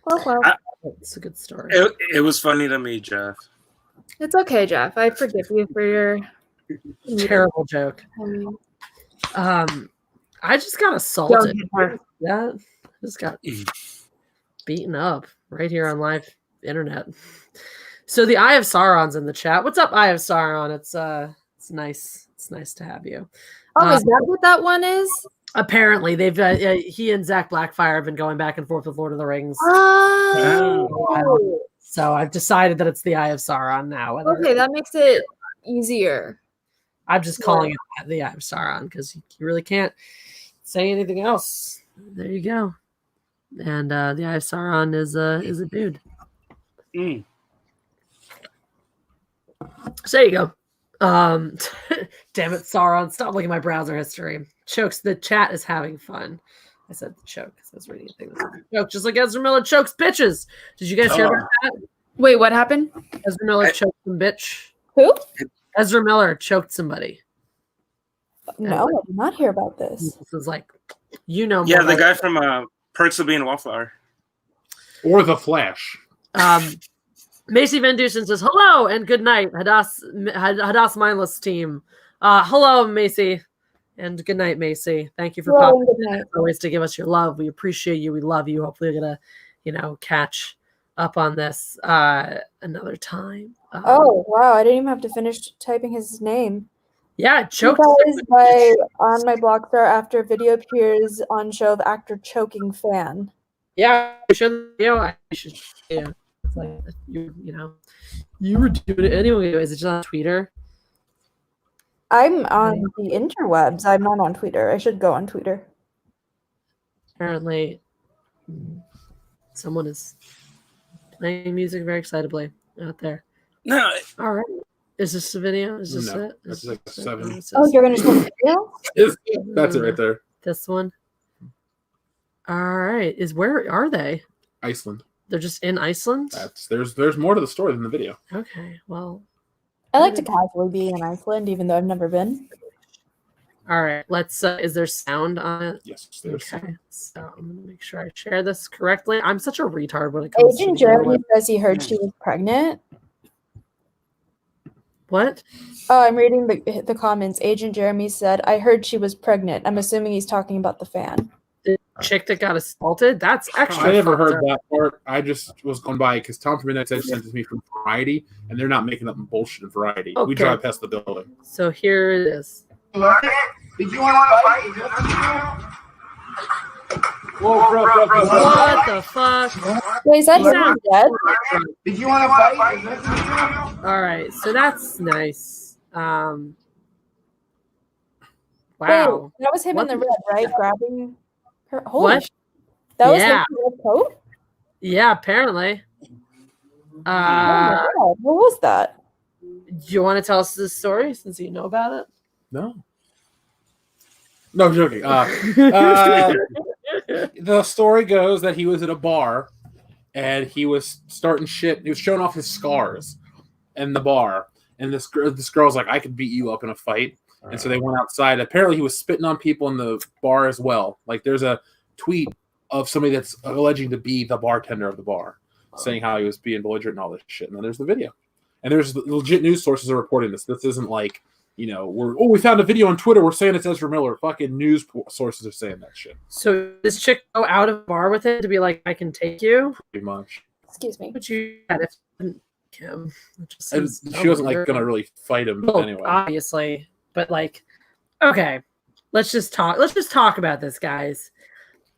Well. It's a good story. It was funny to me, Jeff. It's okay, Jeff. I forgive you for your terrible joke. I just got assaulted. Yeah, just got beaten up right here on live internet. So the Eye of Sauron's in the chat. What's up, Eye of Sauron? It's nice. It's nice to have you. Oh, is that what that one is? Apparently, they've he and Zach Blackfire have been going back and forth with Lord of the Rings. Oh. So I've decided that it's the Eye of Sauron now. Okay, that makes it easier. I'm just calling it the Eye of Sauron because you really can't say anything else. There you go. And the Eye of Sauron is a dude. So there you go. Damn it, Sauron! Stop looking at my browser history. Chokes. The chat is having fun. I said choke because I was reading a thing that said choke, just like Ezra Miller chokes bitches. Did you guys hear about that? Wait, what happened? Ezra Miller choked some bitch. Who? Ezra Miller choked somebody. No, I did not hear about this. This is like, you know. Yeah, the guy from Perks of Being a Wallflower. Or The Flash. Macy Van Dusen says, hello and good night, Hadass Mindless team. Hello, Macy. And good night, Macy. Thank you for popping in always to give us your love. We appreciate you. We love you. Hopefully we're going to, catch up on this another time. Oh, wow. I didn't even have to finish typing his name. Yeah, choked. On my Blockstar after video appears on show of actor choking fan. Yeah, I should. I should. Yeah, it's like you were doing it anyway. Is it just on Twitter? I'm on the interwebs. I'm not on Twitter. I should go on Twitter. Apparently, someone is playing music very excitably out there. No. All right. Is this the video? Is this it? That's like 7. Oh, you're going to show the video? That's it right there. This one. All right. Where are they? Iceland. They're just in Iceland? There's more to the story than the video. Okay. Well, I like to casually be in Iceland, even though I've never been. All right. Let's. Is there sound on it? Yes. There's okay. So I'm gonna make sure I share this correctly. I'm such a retard when it comes Agent to Jeremy says he heard she was pregnant. What? Oh, I'm reading the comments. Agent Jeremy said, I heard she was pregnant. I'm assuming he's talking about the fan. The chick that got assaulted? That's extra. I never heard that part. I just was going by because Tom from Midnight Edge sent it to me from Variety, and they're not making up bullshit in Variety. Okay. We drive past the building. So here it is. Did you want to fight? Whoa, bro. What the fuck? Wait, is that dead? Did you want to fight? All right, so that's nice. Wow. Wait, that was him in the red, right? Grabbing her. Holy what? That was him in the red coat? Yeah, apparently. Oh my God, what was that? Do you want to tell us this story since you know about No. No, I'm joking. The story goes that he was at a bar and he was starting shit. He was showing off his scars in the bar. And this girl's like, I could beat you up in a fight. And so they went outside. Apparently, he was spitting on people in the bar as well. Like, there's a tweet of somebody that's alleging to be the bartender of the bar, saying how he was being belligerent and all this shit. And then there's the video. And there's legit news sources are reporting this. This isn't like, we found a video on Twitter. We're saying it's Ezra Miller. Fucking news sources are saying that shit. So this chick go out of the bar with him to be like, I can take you? Pretty much. Excuse me. But you had it. Kim. She wasn't like gonna really fight him anyway. Obviously. But like, okay. Let's just talk about this, guys.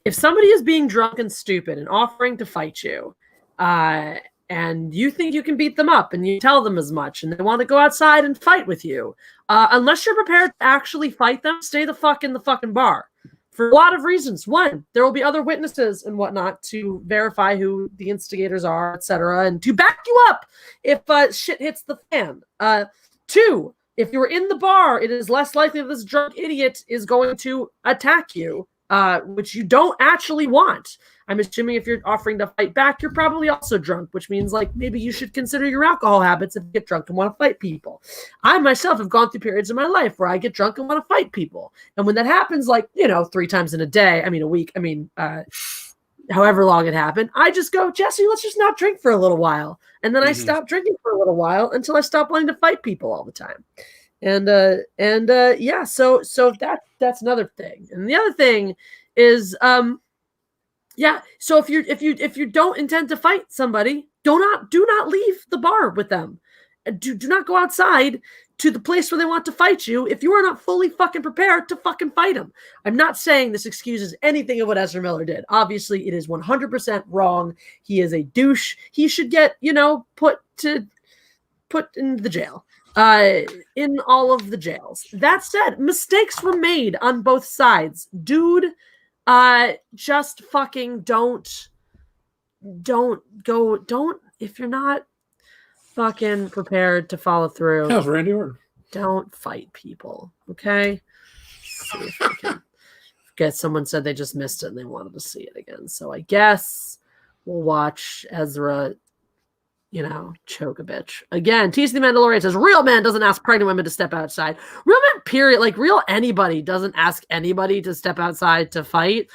If somebody is being drunk and stupid and offering to fight you, and you think you can beat them up and you tell them as much and they want to go outside and fight with you, unless you're prepared to actually fight them, stay the fuck in the fucking bar. For a lot of reasons. One, there will be other witnesses and whatnot to verify who the instigators are, etc., and to back you up if shit hits the fan. Two, if you're in the bar, it is less likely that this drunk idiot is going to attack you, which you don't actually want. I'm assuming if you're offering to fight back, you're probably also drunk, which means like maybe you should consider your alcohol habits if you get drunk and want to fight people. I myself have gone through periods in my life where I get drunk and want to fight people. And when that happens, like, 3 times in a day, a week, however long it happened, I just go, Jesse, let's just not drink for a little while. And then I stop drinking for a little while until I stop wanting to fight people all the time. So that's another thing. And the other thing is, so if you don't intend to fight somebody, do not leave the bar with them. Do not go outside to the place where they want to fight you if you are not fully fucking prepared to fucking fight them. I'm not saying this excuses anything of what Ezra Miller did. Obviously, it is 100% wrong. He is a douche. He should get, put in the jail. In all of the jails. That said, mistakes were made on both sides. Dude, just fucking don't if you're not fucking prepared to follow through. How's Randy Orton? Don't fight people, okay? See if I can get someone said they just missed it and they wanted to see it again. So I guess we'll watch Ezra, choke a bitch. Again, TC the Mandalorian says, real man doesn't ask pregnant women to step outside. Real men, period. Like, real anybody doesn't ask anybody to step outside to fight.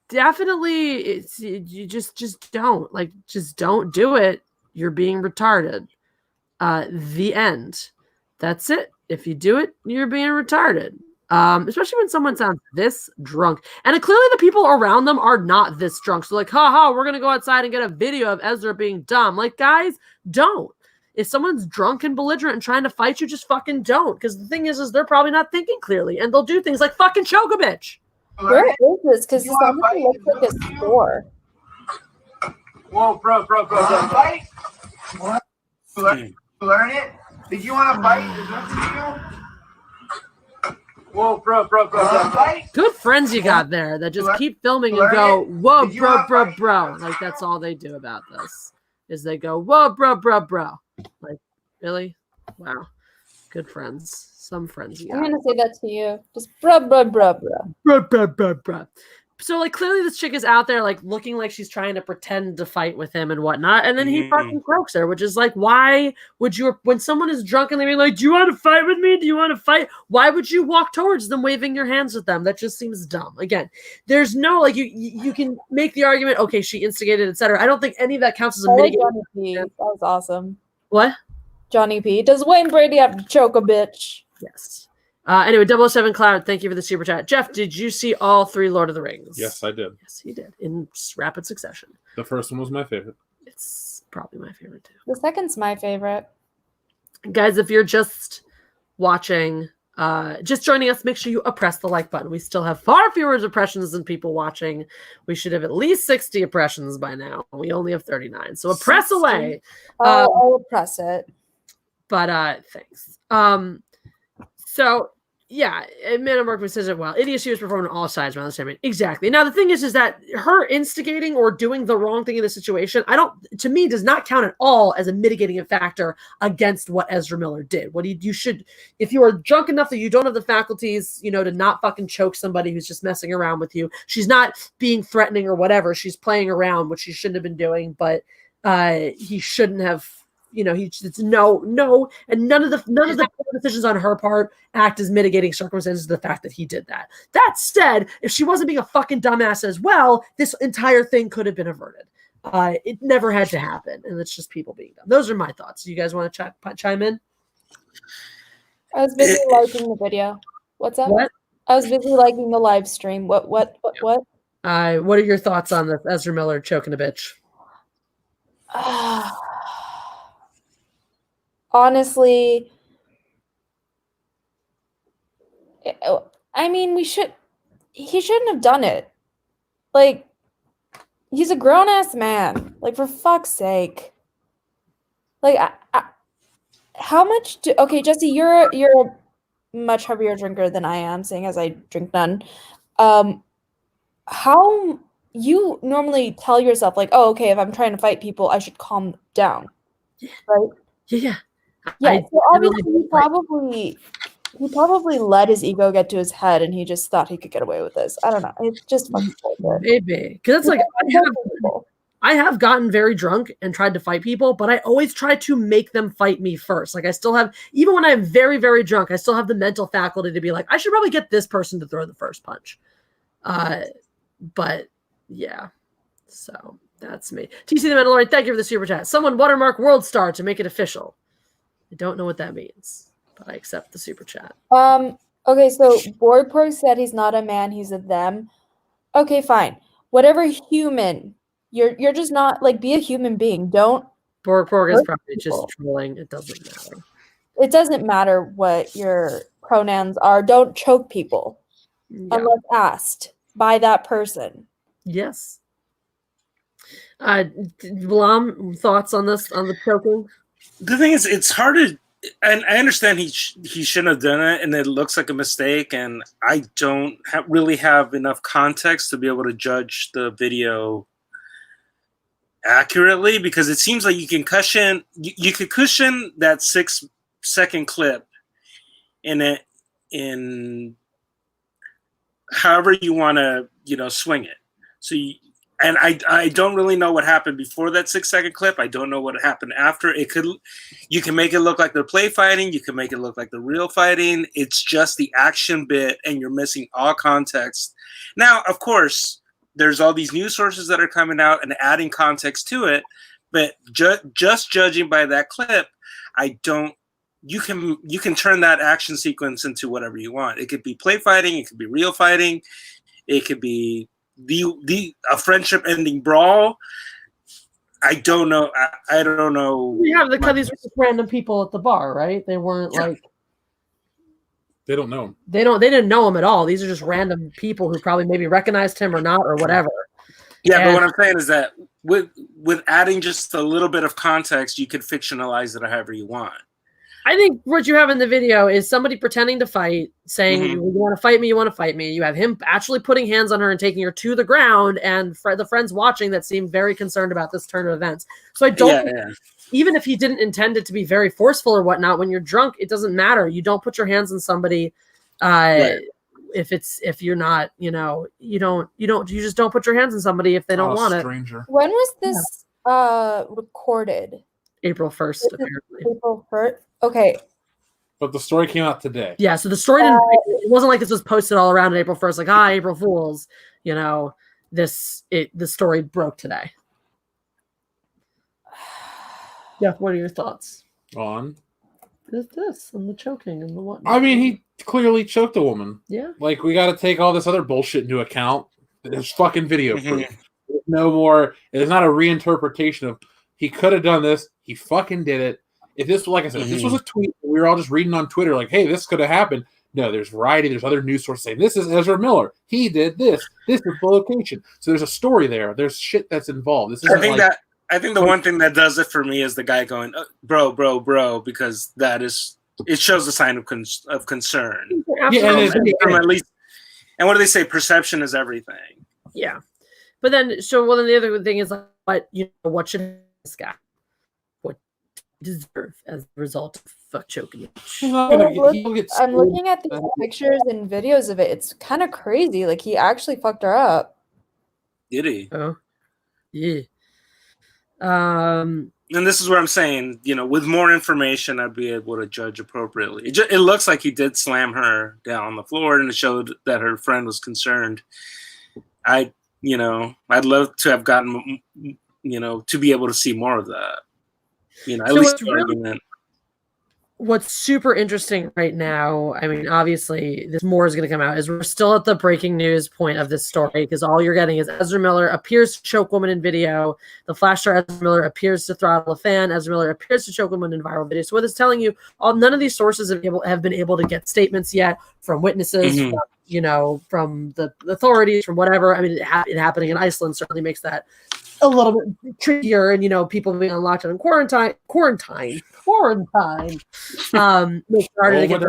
Definitely, you just don't. Like, just don't do it. You're being retarded. The end. That's it. If you do it, you're being retarded. Especially when someone sounds this drunk. And clearly the people around them are not this drunk. So like, we're going to go outside and get a video of Ezra being dumb. Like, guys, don't. If someone's drunk and belligerent and trying to fight you, just fucking don't. Because the thing is they're probably not thinking clearly. And they'll do things like fucking choke a bitch. Where is this? Because somebody looks like a store. Whoa, bro. Fight? Learn it? Did you want to fight? Is that you? Whoa, bro. Fight? Good friends you got there that just keep filming and go, whoa, bro. Like, that's all they do about this. Is they go, whoa, bro. Like, really? Wow. Good friends. Some friends you got. I'm going to say that to you. Just bro. So, like, clearly this chick is out there, like, looking like she's trying to pretend to fight with him and whatnot. And then he fucking croaks her, which is like, why would you, when someone is drunk and they're like, do you want to fight with me? Do you want to fight? Why would you walk towards them waving your hands with them? That just seems dumb. Again, there's no, like, you can make the argument, okay, she instigated, etc. I don't think any of that counts as a mitigating. Johnny P. That was awesome. What? Johnny P. Does Wayne Brady have to choke a bitch? Yes. Anyway, 007 Cloud, thank you for the super chat. Jeff, did you see all 3 Lord of the Rings? Yes, I did. Yes, he did, in rapid succession. The first one was my favorite. It's probably my favorite, too. The second's my favorite. Guys, if you're just watching, just joining us, make sure you press the like button. We still have far fewer impressions than people watching. We should have at least 60 impressions by now. We only have 39, so press away. I'll press it. But thanks. So Yeah, Amanda Markman says it well. Idiocy was performed on all sides around the same. Exactly. Now the thing is that her instigating or doing the wrong thing in the situation, to me, does not count at all as a mitigating factor against what Ezra Miller did. What you should, if you are drunk enough that you don't have the faculties, to not fucking choke somebody who's just messing around with you. She's not being threatening or whatever. She's playing around, which she shouldn't have been doing. But he shouldn't have. It's no, and none of the decisions on her part act as mitigating circumstances to the fact that he did that. That said, if she wasn't being a fucking dumbass as well, this entire thing could have been averted. It never had to happen, and it's just people being dumb. Those are my thoughts. You guys want to chime in? I was busy liking the video. What's up? What? I was busy liking the live stream. What? What are your thoughts on the Ezra Miller choking a bitch? Honestly, I mean, he shouldn't have done it. Like, he's a grown-ass man. Like, for fuck's sake. Like, how much okay, Jesse, you're a much heavier drinker than I am, seeing as I drink none. How you normally tell yourself, like, oh, okay, if I'm trying to fight people, I should calm down, right? Yeah. Yeah, so obviously he probably let his ego get to his head, and he just thought he could get away with this. I don't know. It's just fucking bullshit. Maybe because it's like I have gotten very drunk and tried to fight people, but I always try to make them fight me first. Like I still have, even when I'm very, very drunk, I still have the mental faculty to be like, I should probably get this person to throw the first punch. But yeah, so that's me. TC the Mandalorian, thank you for the super chat. Someone watermark World Star to make it official. I don't know what that means, but I accept the super chat. Okay, so Borgporg said he's not a man, he's a them. Okay, fine. Whatever human, you're just not, like, be a human being. Don't. Borgporg is probably just trolling. It doesn't matter. It doesn't matter what your pronouns are. Don't choke people unless asked by that person. Yes. Blam, thoughts on this, on the choking? The thing is, it's hard to, and I understand he shouldn't have done it, and it looks like a mistake, and I don't really have enough context to be able to judge the video accurately, because it seems like you can cushion that 6-second clip in however you want to swing it. So and I don't really know what happened before that 6-second clip. I don't know what happened after. You can make it look like they're play fighting. You can make it look like the real fighting. It's just the action bit, and you're missing all context. Now, of course, there's all these news sources that are coming out and adding context to it, but just judging by that clip, you can turn that action sequence into whatever you want. It could be play fighting. It could be real fighting. It could be a friendship ending brawl. I don't know. I don't know. We have these were just random people at the bar, right? They weren't like. They don't know him. They didn't know him at all. These are just random people who probably maybe recognized him or not or whatever. Yeah, but what I'm saying is that with adding just a little bit of context, you could fictionalize it however you want. I think what you have in the video is somebody pretending to fight, saying, you want to fight me, you want to fight me. You have him actually putting hands on her and taking her to the ground, and the friends watching that seem very concerned about this turn of events. So I don't, even if he didn't intend it to be very forceful or whatnot, when you're drunk, it doesn't matter. You don't put your hands on somebody if you're not, you just don't put your hands on somebody if they don't want it. When was this recorded? April 1st, apparently. April 1st? Okay. But the story came out today. Yeah, so the story it wasn't like this was posted all around on April 1st, like, hi, April Fools. The story broke today. Jeff, what are your thoughts? On the choking and the whatnot. I mean, he clearly choked a woman. Yeah. Like, we got to take all this other bullshit into account. There's fucking video proof. There's no more. It's not a reinterpretation of he could have done this. He fucking did it. If this, like I said, if this was a tweet, we were all just reading on Twitter, like, hey, this could have happened. No, there's variety. There's other news sources saying this is Ezra Miller. He did this. This is the location. So there's a story there. There's shit that's involved. This isn't I think the one thing that does it for me is the guy going, bro, because that is it shows a sign of concern. Yeah, and At least, and what do they say? Perception is everything. Yeah, but then then the other thing is like, what should this guy deserve as a result of fuck choking? I'm looking at these pictures and videos of it. It's kind of crazy. Like he actually fucked her up. Did he? Oh, yeah. And this is where I'm saying, with more information, I'd be able to judge appropriately. It looks like he did slam her down on the floor, and it showed that her friend was concerned. I'd love to have gotten, to be able to see more of that. At least the argument. What's super interesting right now, I mean, obviously, this more is going to come out, is we're still at the breaking news point of this story because all you're getting is Ezra Miller appears to choke woman in video. The flash star Ezra Miller appears to throttle a fan. Ezra Miller appears to choke woman in viral video. So what it's telling you, none of these sources have been able to get statements yet from witnesses, from the authorities, from whatever. I mean, it happening in Iceland certainly makes that a little bit trickier, and people being on lockdown and quarantine makes it harder to get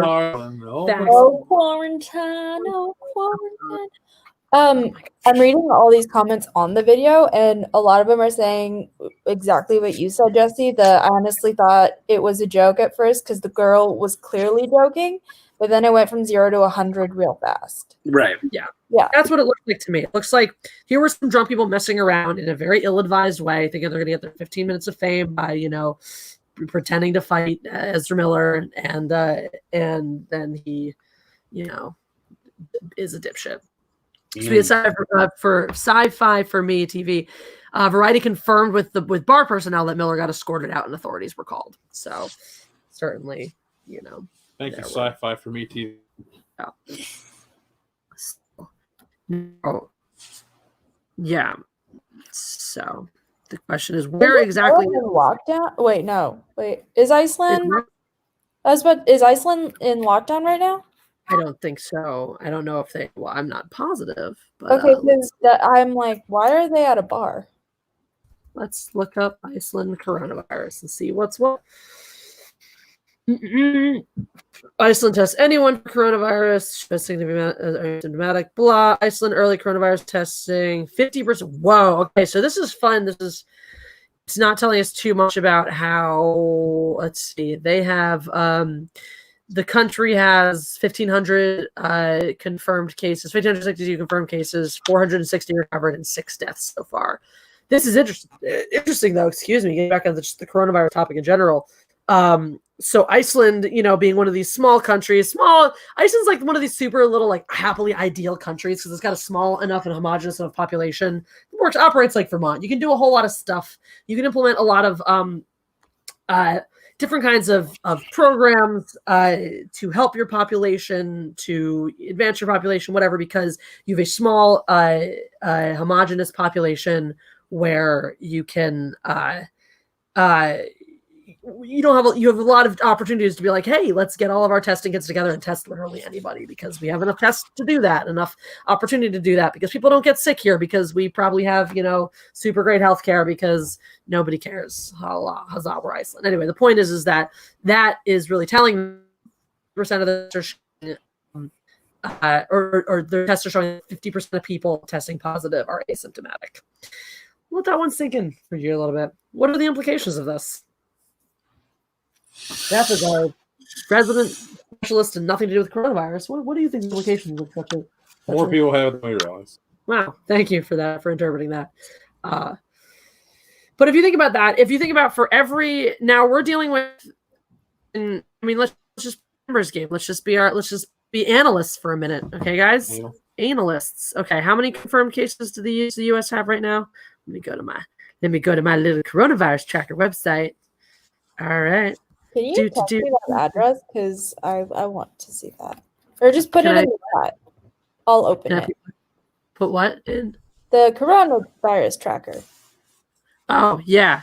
I'm reading all these comments on the video, and a lot of them are saying exactly what you said, Jesse. I honestly thought it was a joke at first because the girl was clearly joking, but then it went from 0 to 100 real fast. Right. Yeah. That's what it looks like to me. It looks like here were some drunk people messing around in a very ill-advised way, thinking they're going to get their 15 minutes of fame by, pretending to fight Ezra Miller, and then he, is a dipshit. So we decided for Sci-Fi for Me TV, Variety confirmed with bar personnel that Miller got escorted out and authorities were called. So certainly, Thank you, Sci-Fi for Me TV. Yeah. Oh, yeah. So the question is, where exactly in lockdown? Wait, is Iceland? Is Iceland in lockdown right now? I don't think so. I don't know if they. Well, I'm not positive. But, okay, because I'm like, why are they at a bar? Let's look up Iceland coronavirus and see what's what. Iceland tests anyone for coronavirus. Testing to be asymptomatic. Blah. Iceland early coronavirus testing 50%. Whoa. Okay, so this is fun. It's not telling us too much about how. Let's see. They have the country has 1,500 confirmed cases, 1,562 confirmed cases, 460 recovered, and 6 deaths so far. This is interesting though. Excuse me. Getting back on the coronavirus topic in general. So Iceland, being one of these small countries, Iceland's like one of these super little, like happily ideal countries because it's got a small enough and homogenous enough population. It operates like Vermont. You can do a whole lot of stuff. You can implement a lot of different kinds of programs to help your population, to advance your population, whatever, because you have a small homogenous population where you can you have a lot of opportunities to be like, hey, let's get all of our testing kits together and test literally anybody because we have enough tests to do that, enough opportunity to do that because people don't get sick here because we probably have, super great healthcare because nobody cares. Huzzah, we're Iceland. Anyway, the point is that is really telling percent of the or their tests are showing 50% of people testing positive are asymptomatic. Let that one sink in for you a little bit. What are the implications of this? That's a resident specialist and nothing to do with coronavirus. What do you think the implications of such a more people have it than we realize? Wow, thank you for that, for interpreting that. But if you think about that, for every now we're dealing with, let's just numbers game. Let's just be analysts for a minute, okay, guys? Yeah. Analysts. Okay, how many confirmed cases do the U.S. have right now? Let me go to my little coronavirus tracker website. All right. Can you tell me that address? Because I want to see that. Or just put it in the chat. I'll open it. Put what in? The coronavirus tracker. Oh, yeah.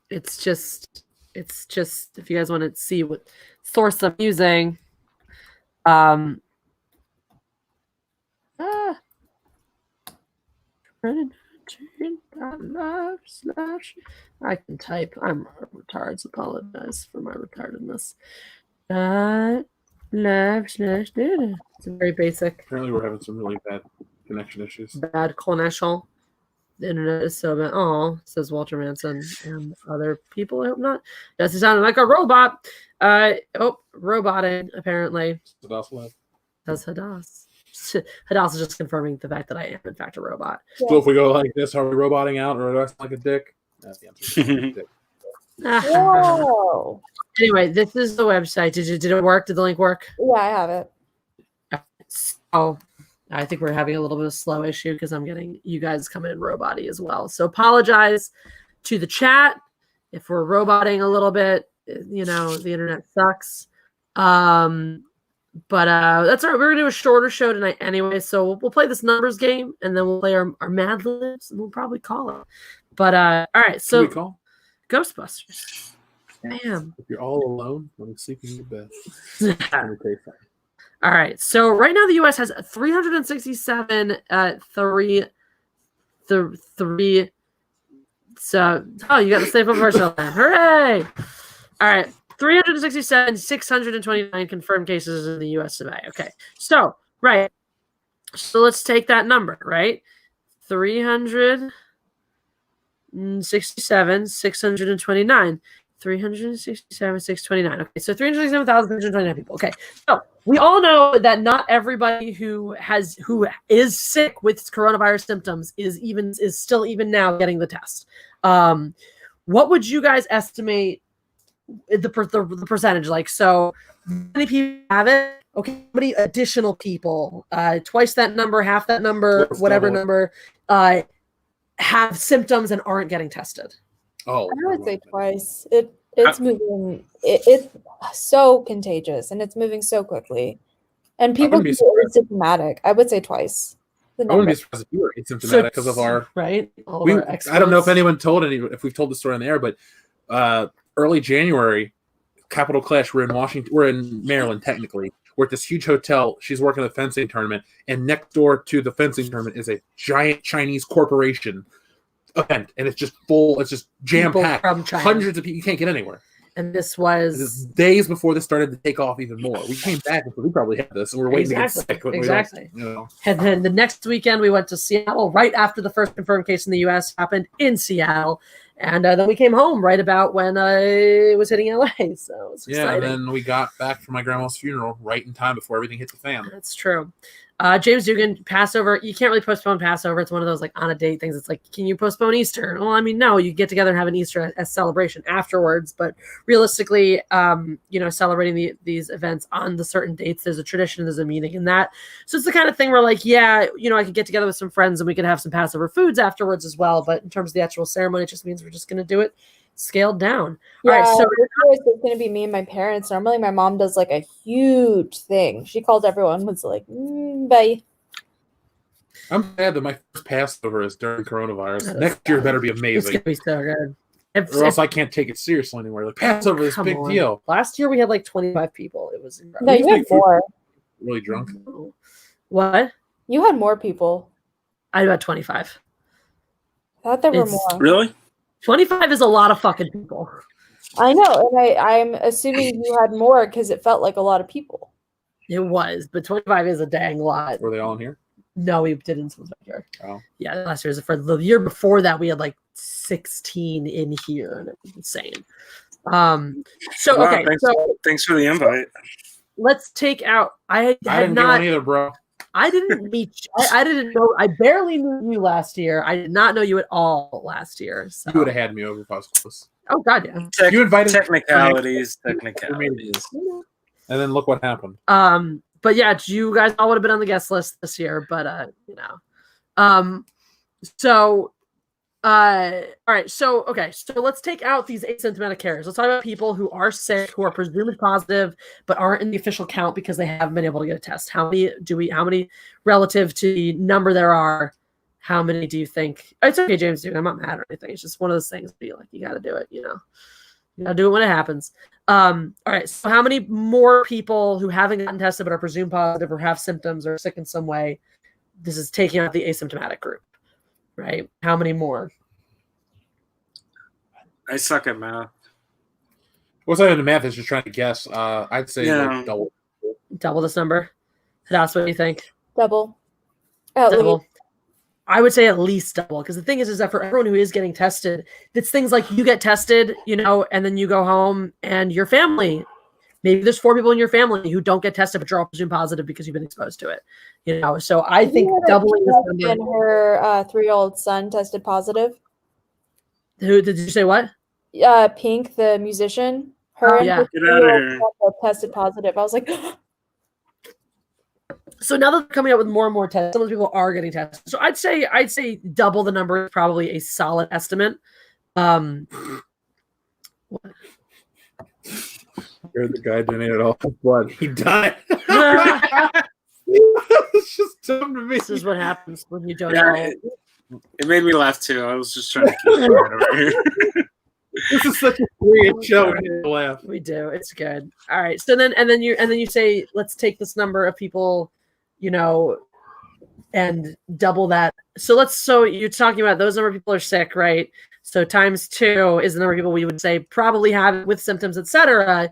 It's just if you guys want to see what source I'm using. 17.live/ I can type. I'm retarded. Apologize for my retardedness. Live/data. It's very basic. Apparently, we're having some really bad connection issues. Bad connection. The internet is so bad. Oh, says Walter Manson and other people. I hope not. That's sounding like a robot. Roboting apparently. Hadas left. That's Hadas. Hadas is just confirming the fact that I am in fact a robot. So if we go like this, are we roboting out, or do I sound like a dick? That's the answer. Dick. Whoa. Anyway, this is the website. Did it work? Did the link work? Yeah, I have it. Oh, I think we're having a little bit of slow issue because I'm getting you guys coming in robot-y as well. So apologize to the chat if we're roboting a little bit. You know, the internet sucks. But that's all right. We're gonna do a shorter show tonight anyway. So we'll play this numbers game and then we'll play our Mad Libs and we'll probably call it. But all right, so Who we call? Ghostbusters. Bam. If you're all alone, let me sleep in your bed. Let me tell you something. All right. So right now the U.S. has 367 three. So you got the safe of virtual. Hooray! All right. 367, 629 confirmed cases in the U.S. today. Okay. So right. So let's take that number. Right. 367, 629. 367, 629. Okay, so 367,629 people. Okay, so we all know that not everybody who is sick with coronavirus symptoms is still even now getting the test. What would you guys estimate the percentage? Like, so many people have it. Okay, how many additional people? Twice that number, half that number, whatever number, have symptoms and aren't getting tested. I would say twice. It's moving. It's so contagious and it's moving so quickly. And people can be asymptomatic. I would say twice. I wouldn't be surprised if you were asymptomatic because of our right. I don't know if anyone told if we've told the story on the air, but early January, Capital Clash. We're in Washington. We're in Maryland technically. We're at this huge hotel. She's working at a fencing tournament, and next door to the fencing tournament is a giant Chinese corporation event, and it's just full. It's just jam packed. Hundreds of people. You can't get anywhere. And this was days before this started to take off even more. We came back and we probably had this, and we're waiting to get sick. Exactly. And then the next weekend we went to Seattle right after the first confirmed case in the U.S. happened in Seattle, and then we came home right about when it was hitting LA. So it's exciting. And then we got back from my grandma's funeral right in time before everything hit the fan. That's true. James Dugan, Passover. You can't really postpone Passover. It's one of those like on a date things. It's like, can you postpone Easter? Well, I mean, no. You get together and have an Easter as celebration afterwards. But realistically, celebrating these events on the certain dates, there's a tradition, there's a meaning in that. So it's the kind of thing where like, I could get together with some friends and we could have some Passover foods afterwards as well. But in terms of the actual ceremony, it just means we're just going to do it scaled down. Yeah, all right, so it's going to be me and my parents. Normally my mom does like a huge thing. She calls everyone, was like, bye. I'm glad that my first Passover is during coronavirus. Next year better be amazing. It's gonna be so good. Or else I can't take it seriously anymore. Like Passover is a big deal. Last year we had like 25 people. It was incredible. No, you had more. Really drunk. What? You had more people. I had about 25. I thought there were more. Really? 25 is a lot of fucking people. I know, and I'm assuming you had more because it felt like a lot of people. It was, but 25 is a dang lot. Were they all in here? No, we didn't back here. Oh. Yeah, last year. For the year before that, we had like 16 in here, and it was insane. Thanks for the invite. Let's take out. I didn't get one either, bro. I didn't meet you. I didn't know. I barely knew you last year. I did not know you at all last year. So. You would have had me over if I was close. Oh, God, yeah. You invited technicalities. And then look what happened. But yeah, you guys all would have been on the guest list this year. But all right. So let's take out these asymptomatic carriers. Let's talk about people who are sick, who are presumed positive, but aren't in the official count because they haven't been able to get a test. How many relative to the number there are? How many do you think? It's okay, James. I'm not mad or anything. It's just one of those things. Be like, you got to do it. You got to do it when it happens. All right. So how many more people who haven't gotten tested but are presumed positive or have symptoms or sick in some way? This is taking out the asymptomatic group. right? How many more? I suck at math. What's that in the math? Is just trying to guess. I'd say Yeah. like double. Double this number? That's what you think? Double. At least. Double. I would say at least double, because the thing is that for everyone who is getting tested, it's things like you get tested, and then you go home and your family, maybe there's 4 people in your family who don't get tested, but you're all presumed positive because you've been exposed to it. So I think doubling this number. And her 3-year-old son tested positive. Who did you say what? Pink, the musician. Her and Yeah. her Get out of 3-year-old here. son tested positive. I was like, So now that they're coming out with more and more tests, some of those people are getting tested. So I'd say double the number is probably a solid estimate. You're the guy donated all his blood. He died. It's just dumb to me. This is what happens when you don't Yeah, know. it made me laugh too. I was just trying to keep quiet over here. This is such a weird show. We need to laugh. We do. It's good. All right. So then you say, let's take this number of people, and double that. So you're talking about those number of people are sick, right? So times 2 is the number of people we would say probably have it with symptoms, etc.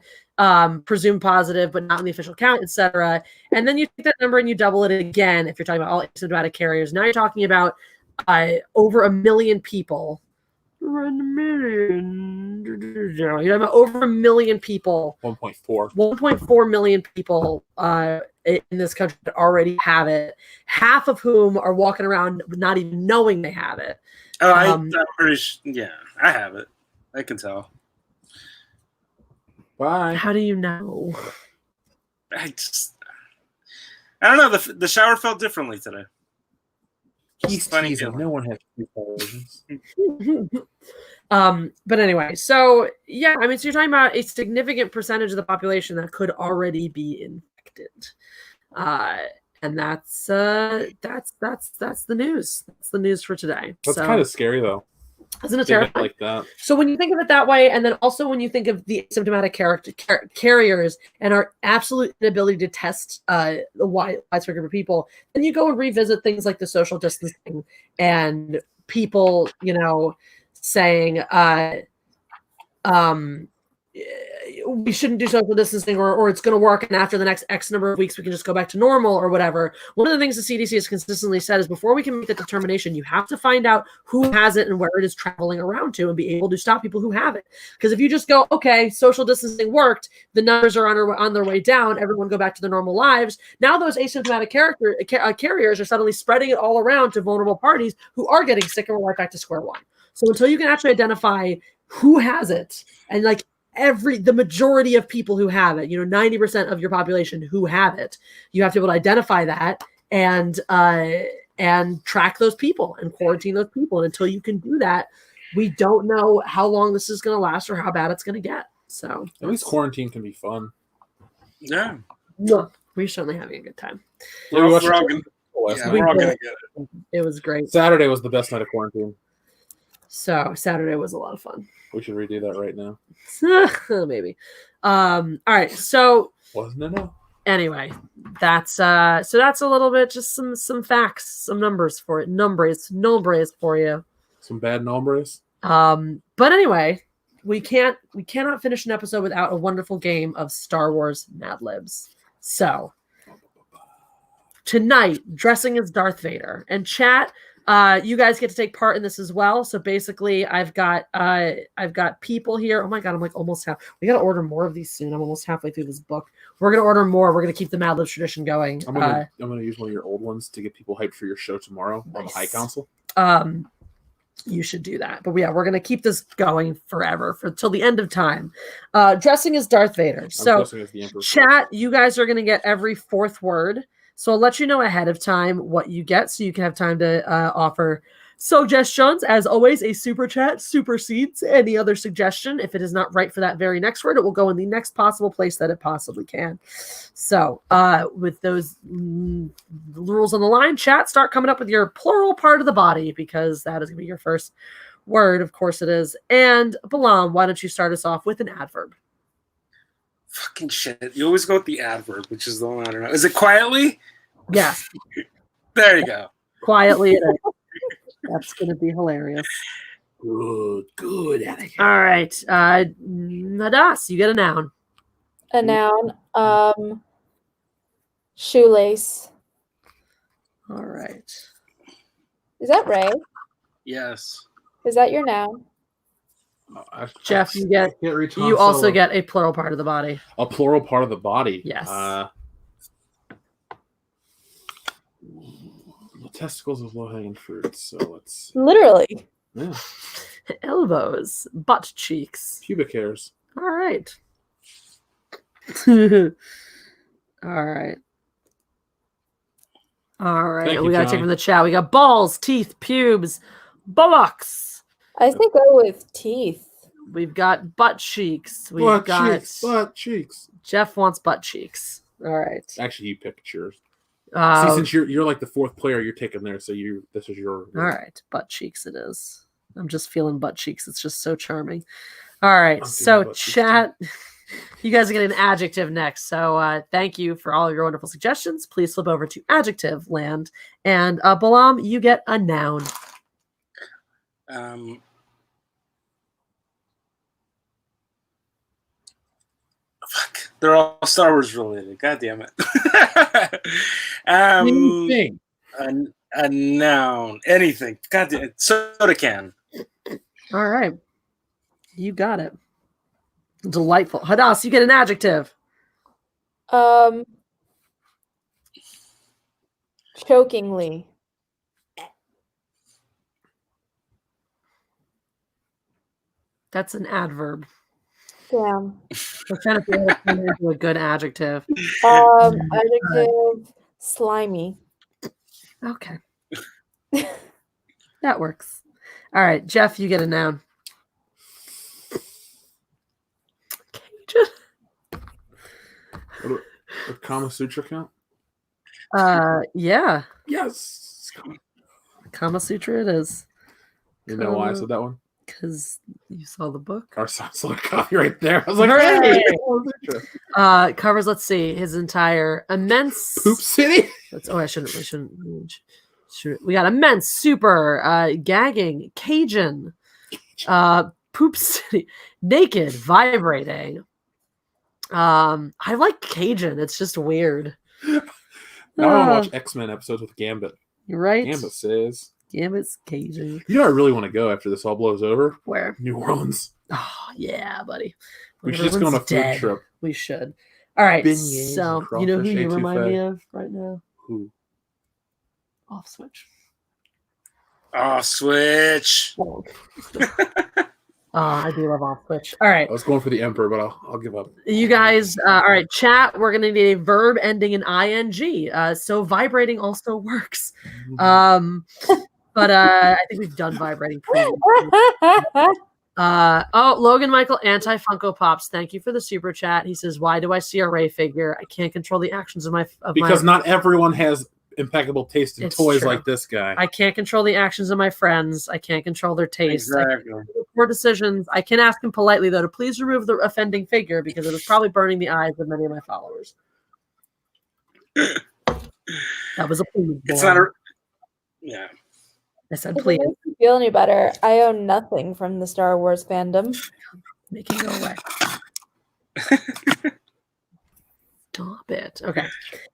Presumed positive, but not in the official count, etc. And then you take that number and you double it again. If you're talking about all asymptomatic carriers, now you're talking about over 1 million people. You're talking about over 1 million people. 1.4. 1.4 million people in this country that already have it. Half of whom are walking around not even knowing they have it. Oh, I'm pretty sure. Yeah, I have it. I can tell. Bye. How do you know? I don't know. The shower felt differently today. He's Funny teasing. feeling. No one has 2 televisions. But anyway, so yeah, I mean, so you're talking about a significant percentage of the population that could already be infected, and that's the news. That's the news for today. That's so, kind of scary, though. isn't it Think of it terrifying? like that. So when you think of it that way, and then also when you think of the asymptomatic carriers and our absolute inability to test a widespread group of people, then you go and revisit things like the social distancing and people, saying we shouldn't do social distancing or it's going to work, and after the next X number of weeks we can just go back to normal or whatever. One of the things the CDC has consistently said is before we can make that determination, you have to find out who has it and where it is traveling around to and be able to stop people who have it. Because if you just go, okay, social distancing worked, the numbers are on their way down, everyone go back to their normal lives. Now those asymptomatic carriers are suddenly spreading it all around to vulnerable parties who are getting sick, and we're right back to square one. So until you can actually identify who has it, and like the majority of people who have it, 90% of your population who have it, you have to be able to identify that and track those people and quarantine those people. And until you can do that, we don't know how long this is going to last or how bad it's going to get. So at least quarantine can be fun. Yeah. We're certainly having a good time. Yeah, we watched we're all it last night. we're all gonna get it. It was great. Saturday was the best night of quarantine. So Saturday was a lot of fun. We should redo that right now. Maybe. All right. So Wasn't enough. anyway, that's a little bit, just some facts, some numbers for it. Numbers for you. Some bad nombres. But anyway, we cannot finish an episode without a wonderful game of Star Wars Mad Libs. So tonight, dressing as Darth Vader, and chat. You guys get to take part in this as well. So basically, I've got people here. Oh my god, I'm like almost half. We got to order more of these soon. I'm almost halfway through this book. We're gonna order more. We're gonna keep the Mad Libs tradition going. I'm gonna use one of your old ones to get people hyped for your show tomorrow on the High Council. You should do that. But yeah, we're gonna keep this going forever till the end of time. Dressing as Darth Vader. So chat, you guys are gonna get every 4th word. So I'll let you know ahead of time what you get so you can have time to offer suggestions. As always, a super chat supersedes any other suggestion. If it is not right for that very next word, it will go in the next possible place that it possibly can. So with those rules on the line, chat, start coming up with your plural part of the body, because that is going to be your first word. Of course it is. And Balam, why don't you start us off with an adverb? Fucking shit. You always go with the adverb, which is the one I don't know. Is it quietly? Yes. There you go. Quietly it is. That's gonna be hilarious. Good, Anakin. All right, Nadas, you get a noun. A noun. Shoelace. All right. Is that Ray? Yes. Is that your noun? Jeff, you get. can't reach Han You also Solo. get a plural part of the body. a plural part of the body. Yes. The testicles of low-hanging fruit. So let's Literally. yeah, Elbows, butt cheeks. pubic hairs. All right. All right. All right. Thank you, We got to take Johnny. from the chat. We got balls, teeth, pubes, buttocks. I think go with teeth. We've got butt cheeks. We've Butt got cheeks. Butt cheeks. Jeff wants butt cheeks. All right. Actually, you picked yours. See, since you're like the fourth player, you're taking there. So this is your. all right. Butt cheeks it is. I'm just feeling butt cheeks. It's just so charming. All right. I'm So feeling butt cheeks, chat. You guys are getting an adjective next. So thank you for all your wonderful suggestions. Please flip over to adjective land. And Balam, you get a noun. Fuck. They're all Star Wars related. God damn it. Anything. A noun. Anything. God damn it. Soda can. All right. You got it. Delightful. Hadass, you get an adjective. Chokingly. That's an adverb. Damn. We're trying to figure out into a good adjective. Adjective. Slimy. Okay. That works. All right, Jeff, you get a noun. Cajun. A Kama Sutra count? Yeah. Yes. Kama Sutra it is. You know why I said that one? Because you saw the book. Our sounds like coffee right there. I was like, Hooray! hey, Kama Sutra. Covers, let's see, his entire immense Poop City. I shouldn't. We got immense, super, gagging, Cajun, poop city, naked, vibrating. I like Cajun. It's just weird. Now I want to watch X-Men episodes with Gambit. You're right. Gambit says. Gambit's Cajun. You know, I really want to go after this all blows over. Where? New Orleans. Oh yeah, buddy. We When should just go on a everyone's food dead, trip. We should. All right. Beignets So and you know who crawfish you remind me etouffee. of right now? Who? Off switch. Oh, switch. I do love off switch. All right. I was going for the Emperor, but I'll give up. You guys, all right, chat. We're gonna need a verb ending in ing. So vibrating also works. But I think we've done vibrating previously. Logan Michael, anti Funko Pops. Thank you for the super chat. He says, "Why do I see a Ray figure? I can't control the actions of my Because not everyone has impeccable taste in It's toys true. like this guy. I can't control the actions of my friends. I can't control their taste. Exactly. Poor decisions. I can ask him politely though to please remove the offending figure because it was probably burning the eyes of many of my followers." That was a please. It's boy. not a. Yeah. I said If it please. makes you feel any better, I own nothing from the Star Wars fandom. Make it go away. Stop it. Okay.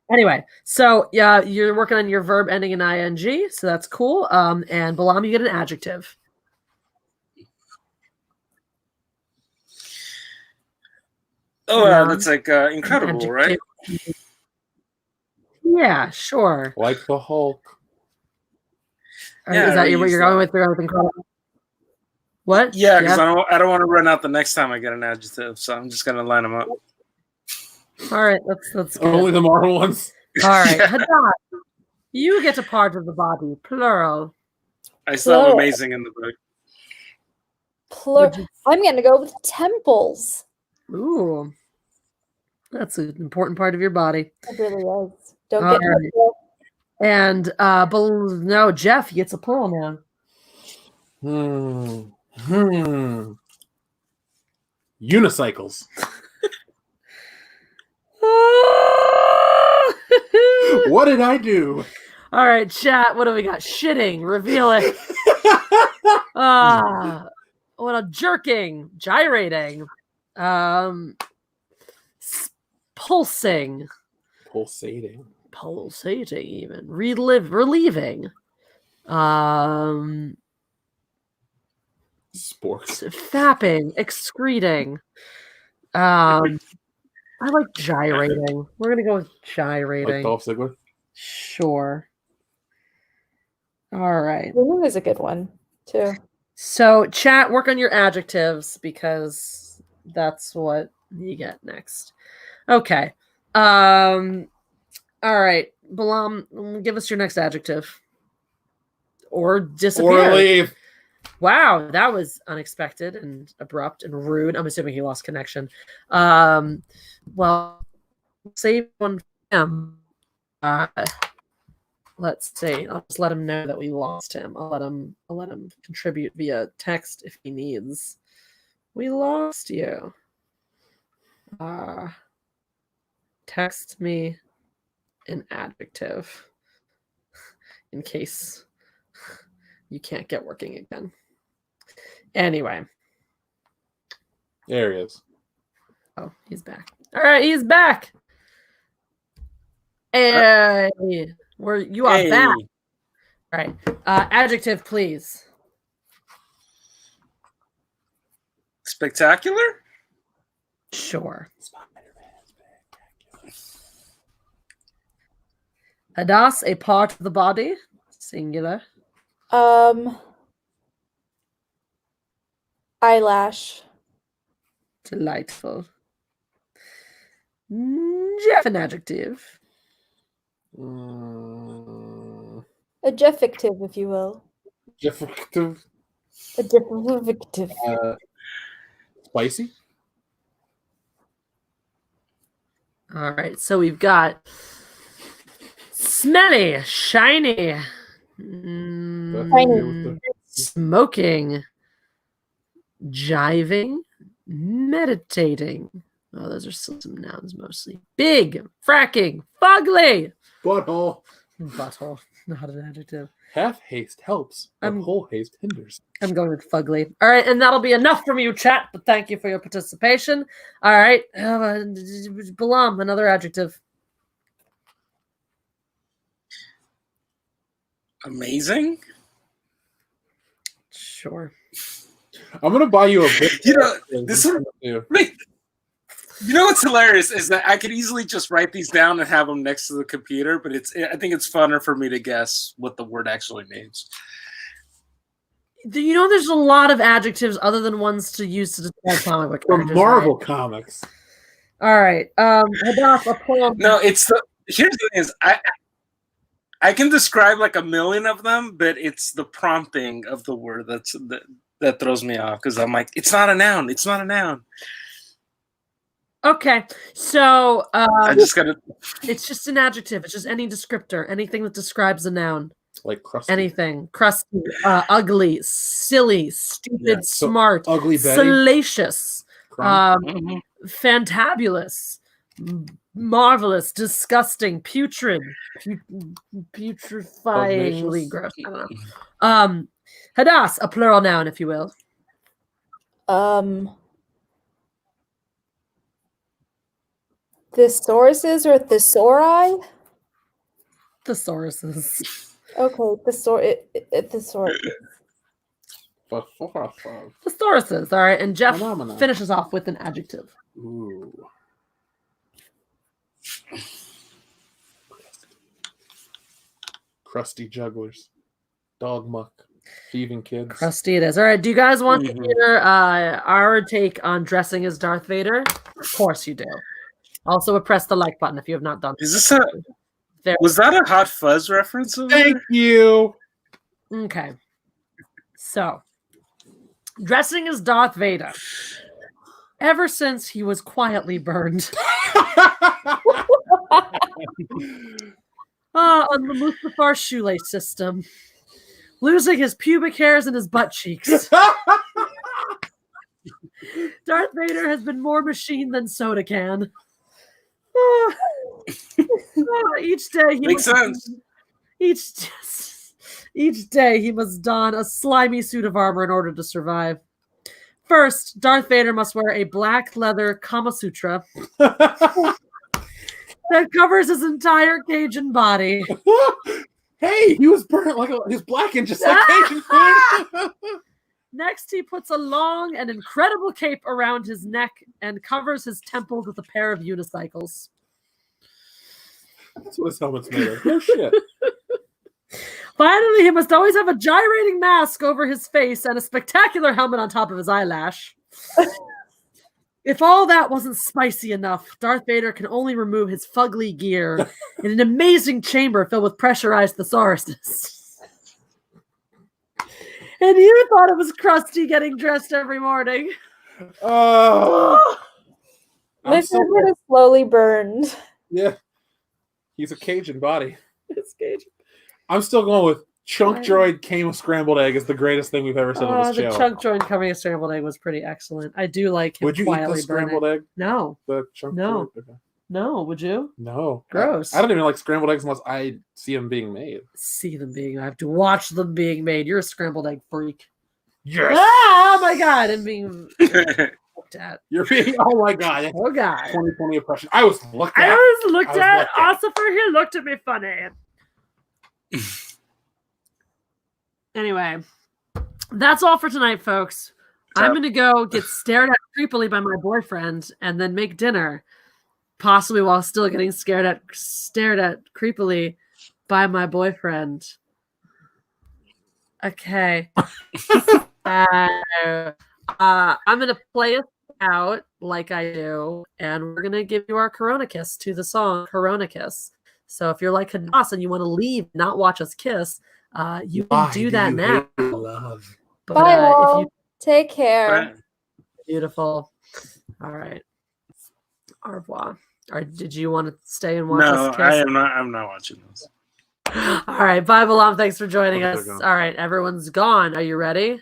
Anyway, so yeah, you're working on your verb ending in ing, so that's cool. And Balam, you get an adjective. Oh, Yeah. that's like incredible, right? Yeah, sure. Like the Hulk. Yeah, Is I that what use you're that. going with? With incredible? What? Yeah, because I don't want to run out the next time I get an adjective, so I'm just gonna line them up. All right, that's good. Only the Marvel ones. All right, Haddad, you get a part of the body, plural. I still have Plural. amazing in the book. I'm going to go with temples. Ooh, that's an important part of your body. It really is. Don't All get right. And no, Jeff gets a plural now. Unicycles. What did I do? All right, chat. What do we got? Shitting. Reveal it. What a jerking, gyrating, pulsing, Pulsating. even, relieving, Sporks. fapping, excreting. I like gyrating. We're gonna go with gyrating. Like Dolph Ziggler. Sure. All right. Lulu is a good one too. So, chat, work on your adjectives because that's what you get next. Okay. All right. Balam, give us your next adjective. Or disappear. Or leave. Wow, that was unexpected and abrupt and rude. I'm assuming he lost connection. Well, save one for him. Let's see. I'll just let him know that we lost him. I'll let him contribute via text if he needs. We lost you. Text me an adjective in case you can't get working again. Anyway. There he is. Oh, he's back. All right, he's back. Hey, you are back. All right. Adjective, please. Spectacular? Sure. Hadas, a part of the body. Singular. Eyelash. Delightful. Jeff, an adjective. Adjective, if you will. Adjective. Adjective. Spicy. All right, so we've got smelly, shiny, smoking, jiving, meditating. Oh, those are still some nouns mostly. Big, fracking, fugly. Butthole. Butthole, not an adjective. Half haste helps, but whole haste hinders. I'm going with fugly. All right, and that'll be enough from you, chat, but thank you for your participation. All right, Balam, another adjective. Amazing? Sure. I'm going to buy you a book. This one, you know what's hilarious is that I could easily just write these down and have them next to the computer, but I think it's funner for me to guess what the word actually means. You know, there's a lot of adjectives other than ones to use to describe comic book From characters, Marvel right? Comics. All right. Hadas, a poem. No, here's the thing is I can describe like a million of them, but it's the prompting of the word that throws me off because I'm like, it's not a noun. It's not a noun. Okay, so I just gotta. It's just an adjective. It's just any descriptor, anything that describes a noun. Like crusty. Anything. Crusty, ugly, silly, stupid, smart, ugly Betty. salacious, fantabulous, marvelous, disgusting, putrid, putrefyingly gross. I don't know. Hadas, a plural noun, if you will. Thesauruses or thesauri? Thesauruses. Okay, thesaurus. Thesauruses. All right, and Jeff finishes off with an adjective. Ooh. Crusty jugglers. Dog muck. Thieving kids. Crusty it is. All right, do you guys want to hear our take on dressing as Darth Vader? Of course you do. Also, press the like button if you have not done. Is this was that a Hot Fuzz reference? Thank you. Okay. So, dressing as Darth Vader. Ever since he was quietly burned on the Mustafar shoelace system, losing his pubic hairs and his butt cheeks. Darth Vader has been more machine than soda can. Each day he makes sense. Each day he must don a slimy suit of armor in order to survive. First, Darth Vader must wear a black leather Kama Sutra that covers his entire Cajun body. Hey, he was burnt like he was blackened just like Cajun food. Next, he puts a long and incredible cape around his neck and covers his temples with a pair of unicycles. That's what his helmet's made of. No shit. Finally, he must always have a gyrating mask over his face and a spectacular helmet on top of his eyelash. If all that wasn't spicy enough, Darth Vader can only remove his fugly gear in an amazing chamber filled with pressurized thesauruses. And you thought it was crusty getting dressed every morning. Oh, My favorite is slowly burned. Yeah, he's a Cajun body. It's Cajun. I'm still going with Chunk Droid came with scrambled egg is the greatest thing we've ever said on this The channel. Chunk Droid coming a scrambled egg was pretty excellent. I do like him. Would you eat the scrambled egg? No. The Chunk No. Droid? Okay. No, would you? No. Gross. I don't even like scrambled eggs unless I see them being made. See them being. I have to watch them being made. You're a scrambled egg freak. Yes. Ah, oh my god! And being looked at. You're being. Oh my god. Oh god. 2020 oppression. I was looked at. I was looked I was at. looked at. Ossifer, he looked at me funny. Anyway, that's all for tonight, folks. I'm going to go get stared at creepily by my boyfriend and then make dinner, possibly while still getting stared at creepily by my boyfriend. Okay. I'm going to play us out like I do, and we're going to give you our Corona Kiss to the song Corona Kiss. So if you're like Hadas and you want to leave, not watch us kiss, you can do that now. But, Bye, all. if you Take care. beautiful. All right. Au revoir. Or did you want to stay and watch No, us kiss? I am not. I'm not watching this. All right. Bye, Balam. Thanks for joining Okay, us. go. All right. Everyone's gone. Are you ready?